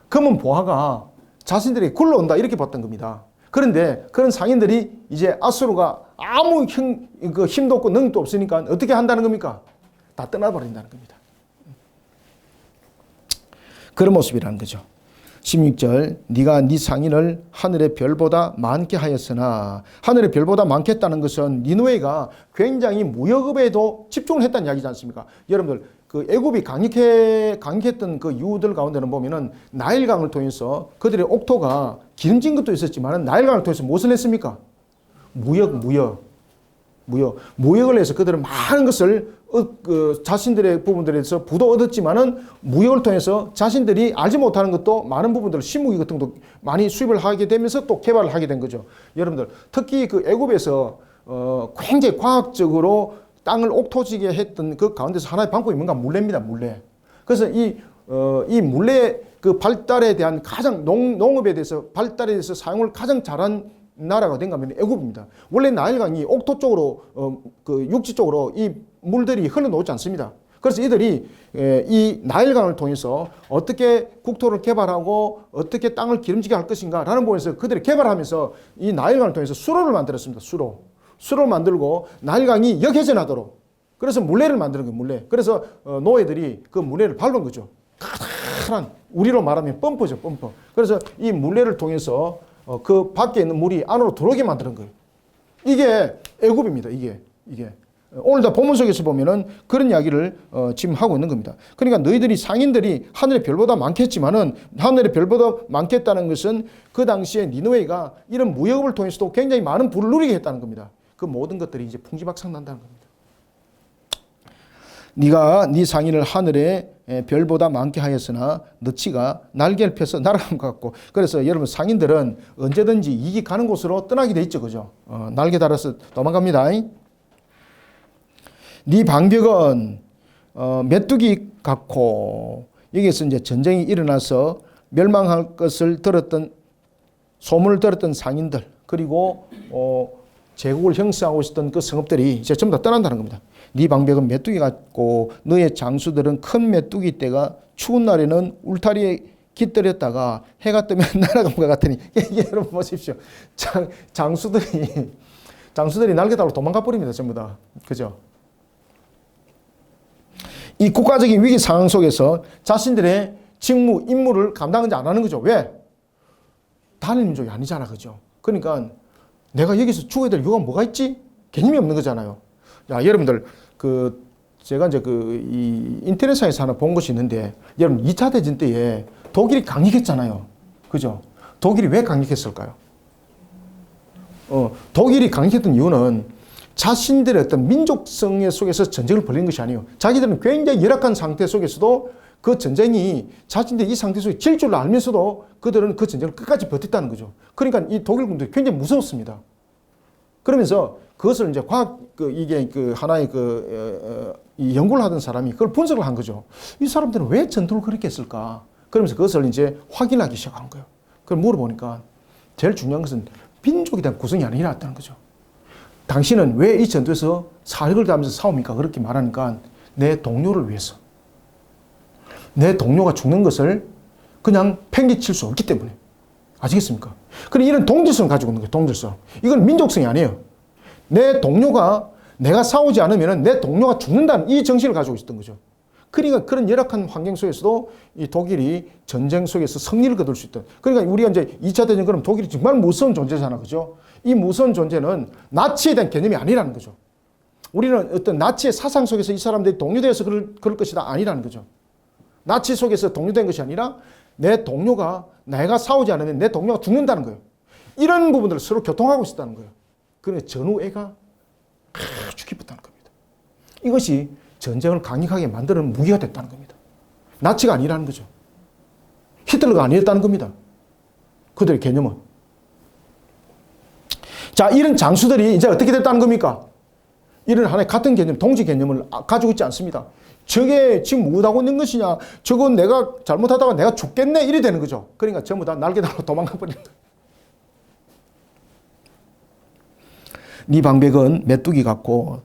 검은 보화가 자신들이 굴러온다 이렇게 봤던 겁니다. 그런데 그런 상인들이 이제 아수르가 아무 힘도 없고 능력도 없으니까 어떻게 한다는 겁니까? 다 떠나버린다는 겁니다. 그런 모습이라는 거죠. 16절 네가 네 상인을 하늘의 별보다 많게 하였으나 하늘의 별보다 많게 했다는 것은 니느웨가 굉장히 무역업에도 집중을 했다는 이야기지 않습니까? 여러분들 그 애굽이 강력했던 그 이유들 가운데는 보면은 나일강을 통해서 그들의 옥토가 기름진 것도 있었지만 나일강을 통해서 무엇을 했습니까? 무역을 해서 그들은 많은 것을 자신들의 부분들에서 부도 얻었지만은 무역을 통해서 자신들이 알지 못하는 것도 많은 부분들 신무기 같은 것도 많이 수입을 하게 되면서 또 개발을 하게 된 거죠. 여러분들 특히 그 애굽에서 굉장히 과학적으로 땅을 옥토지게 했던 그 가운데서 하나의 방법이 뭔가 물레입니다. 물레. 그래서 이 물레 그 발달에 대한 가장 농업에 대해서 발달에 대해서 사용을 가장 잘한 나라가 된가 하면 애굽입니다. 원래 나일강이 옥토 쪽으로 그 육지 쪽으로 이 물들이 흘러놓지 않습니다. 그래서 이들이 이 나일강을 통해서 어떻게 국토를 개발하고 어떻게 땅을 기름지게 할 것인가 라는 부분에서 그들이 개발하면서 이 나일강을 통해서 수로를 만들었습니다. 수로를 만들고 나일강이 역회전하도록 그래서 물레를 만드는 거예요. 물레. 그래서 노예들이 그 물레를 밟은 거죠. 카다란 우리로 말하면 펌프죠. 펌프. 그래서 이 물레를 통해서 그 밖에 있는 물이 안으로 들어오게 만드는 거예요. 이게 애굽입니다. 이게. 오늘 본문 속에서 보면은 그런 이야기를 지금 하고 있는 겁니다. 그러니까 너희들이 상인들이 하늘의 별보다 많겠지만은 하늘의 별보다 많겠다는 것은 그 당시에 니느웨가 이런 무역을 통해서도 굉장히 많은 부를 누리게 했다는 겁니다. 그 모든 것들이 이제 풍지박산 난다는 겁니다. 네가 네 상인을 하늘의 별보다 많게 하였으나 너치가 날개를 펴서 날아간 것 같고, 그래서 여러분 상인들은 언제든지 이익이 가는 곳으로 떠나게 돼 있죠, 그죠? 날개 달아서 도망갑니다. 네 방벽은 메뚜기 같고, 여기에서 이제 전쟁이 일어나서 멸망할 것을 들었던 소문을 들었던 상인들, 그리고 제국을 형성하고 있었던 그 성읍들이 이제 전부 다 떠난다는 겁니다. 네 방벽은 메뚜기 같고 너의 장수들은 큰 메뚜기 떼가 추운 날에는 울타리에 깃들였다가 해가 뜨면 날아간 것 같으니. 여러분 보십시오. 장수들이 날개 달고 도망가 버립니다. 전부 다. 그죠? 이 국가적인 위기 상황 속에서 자신들의 직무, 임무를 감당하지 안 하는 거죠. 왜? 다른 민족이 아니잖아. 그죠? 그러니까 내가 여기서 죽어야 될 이유가 뭐가 있지? 개념이 없는 거잖아요. 자, 여러분들, 제가 이제 이 인터넷상에서 하나 본 것이 있는데, 여러분, 2차 대전 때에 독일이 강력했잖아요. 그죠? 독일이 왜 강력했을까요? 독일이 강력했던 이유는 자신들의 어떤 민족성의 속에서 전쟁을 벌이는 것이 아니에요. 자기들은 굉장히 열악한 상태 속에서도 그 전쟁이 자신들이 이 상태 속에 질 줄 알면서도 그들은 그 전쟁을 끝까지 버텼다는 거죠. 그러니까 이 독일 군들이 굉장히 무서웠습니다. 그러면서 그것을 이제 이게 하나의 이 연구를 하던 사람이 그걸 분석을 한 거죠. 이 사람들은 왜 전투를 그렇게 했을까? 그러면서 그것을 이제 확인하기 시작한 거예요. 그걸 물어보니까 제일 중요한 것은 민족에 대한 구성이 아니라는 거죠. 당신은 왜 이 전투에서 사력을 다하면서 싸웁니까? 그렇게 말하니까 내 동료를 위해서. 내 동료가 죽는 것을 그냥 팽개칠 수 없기 때문에. 아시겠습니까? 그럼 이런 동질성을 가지고 있는 거예요. 동질성. 이건 민족성이 아니에요. 내 동료가 내가 싸우지 않으면 내 동료가 죽는다는 이 정신을 가지고 있었던 거죠. 그러니까 그런 열악한 환경 속에서도 이 독일이 전쟁 속에서 승리를 거둘 수 있던. 그러니까 우리가 이제 2차 대전 그러면 독일이 정말 무서운 존재잖아. 그죠? 이 무서운 존재는 나치에 대한 개념이 아니라는 거죠. 우리는 어떤 나치의 사상 속에서 이 사람들이 동료되어서 그럴 것이다. 아니라는 거죠. 나치 속에서 동료된 것이 아니라 내 동료가 내가 싸우지 않으면 내 동료가 죽는다는 거예요. 이런 부분들을 서로 교통하고 있었다는 거예요. 그러니까 전우애가 아주 깊었다는 겁니다. 이것이 전쟁을 강력하게 만드는 무기가 됐다는 겁니다. 나치가 아니라는 거죠. 히틀러가 아니었다는 겁니다. 그들의 개념은. 자, 이런 장수들이 이제 어떻게 됐다는 겁니까? 이런 하나의 같은 개념, 동지 개념을 가지고 있지 않습니다. 저게 지금 뭐하고 있는 것이냐? 저건 내가 잘못하다가 내가 죽겠네? 이래 되는 거죠. 그러니까 전부 다 날개 달고 도망가 버리는 거예요. 네 방백은 메뚜기 같고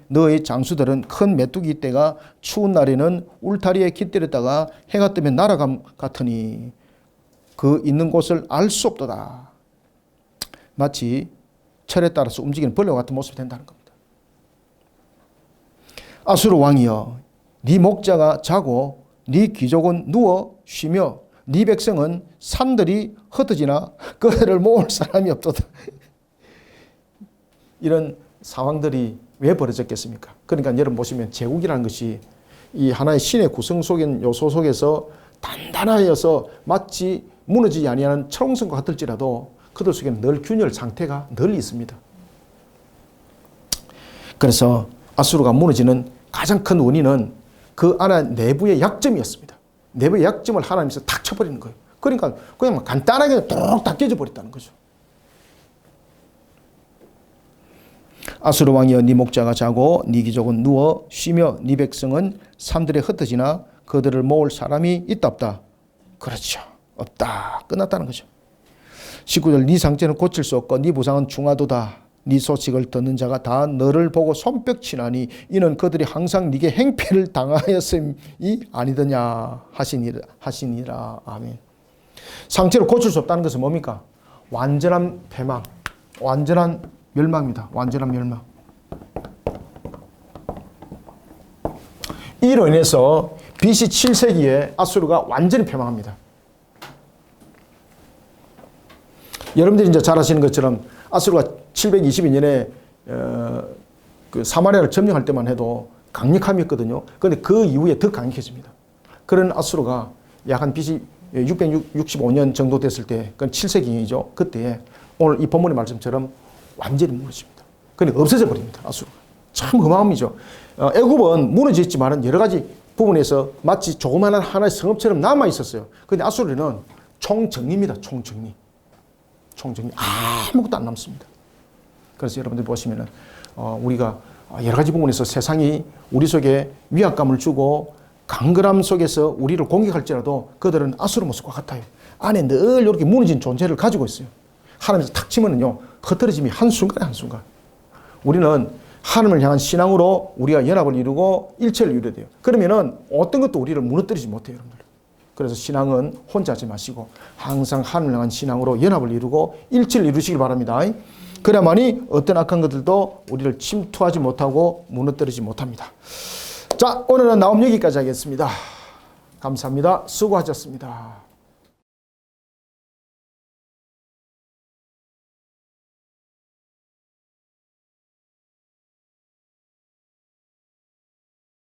너의 장수들은 큰 메뚜기 떼가 추운 날에는 울타리에 깃들였다가 해가 뜨면 날아감 같으니 그 있는 곳을 알 수 없도다. 마치 철에 따라서 움직이는 벌레와 같은 모습이 된다는 겁니다. 아수르 왕이여, 네 목자가 자고 네 귀족은 누워 쉬며 네 백성은 산들이 흩어지나 그들을 모을 사람이 없도다. 이런 상황들이 왜 벌어졌겠습니까? 그러니까 여러분 보시면 제국이라는 것이 이 하나의 신의 구성 속인 요소 속에서 단단하여서 마치 무너지지 아니하는 철옹성과 같을지라도 그들 속에는 늘 균열 상태가 늘 있습니다. 그래서 아수르가 무너지는 가장 큰 원인은 그 안에 내부의 약점이었습니다. 내부의 약점을 하나님께서 탁 쳐버리는 거예요. 그러니까 그냥 간단하게 뚝 다 깨져 버렸다는 거죠. 아수르 왕이여, 네 목자가 자고 네 귀족은 누워 쉬며 네 백성은 산들에 흩어지나 그들을 모을 사람이 있다 없다? 그렇죠. 없다. 끝났다는 거죠. 19절, 네 상처는 고칠 수 없고 네 부상은 중하도다. 네 소식을 듣는 자가 다 너를 보고 손뼉치나니 이는 그들이 항상 네게 행패를 당하였음이 아니더냐 하시니라. 아멘. 상처를 고칠 수 없다는 것은 뭡니까? 완전한 패망, 완전한 멸망입니다. 완전한 멸망. 이로 인해서 BC 7세기에 아수르가 완전히 패망합니다. 여러분들이 이제 잘 아시는 것처럼 아수르가 722년에 그 사마리아를 점령할 때만 해도 강력함이었거든요. 그런데 그 이후에 더 강력해집니다. 그런 아수르가 약 한 BC 665년 정도 됐을 때, 그건 7세기이죠. 그때 오늘 이 본문의 말씀처럼 완전히 무너집니다. 그러니까 없어져 버립니다. 아수르가. 참 험함이죠. 애굽은 무너졌지만 여러 가지 부분에서 마치 조그마한 하나의 성읍처럼 남아 있었어요. 그런데 아수르는 총정리입니다. 총정리. 아무것도 안 남습니다. 그래서 여러분들 보시면은 우리가 여러 가지 부분에서 세상이 우리 속에 위압감을 주고 강건함 속에서 우리를 공격할지라도 그들은 아수르 모습과 같아요. 안에 늘 이렇게 무너진 존재를 가지고 있어요. 하나님에서 탁 치면은요, 흐트러짐이 한순간에 한순간. 우리는 하나님을 향한 신앙으로 우리가 연합을 이루고 일체를 이루어야 돼요. 그러면은 어떤 것도 우리를 무너뜨리지 못해요, 여러분들. 그래서 신앙은 혼자 하지 마시고 항상 하나님을 향한 신앙으로 연합을 이루고 일체를 이루시길 바랍니다. 그래야만이 어떤 악한 것들도 우리를 침투하지 못하고 무너뜨리지 못합니다. 자, 오늘은 나옴 여기까지 하겠습니다. 감사합니다. 수고하셨습니다.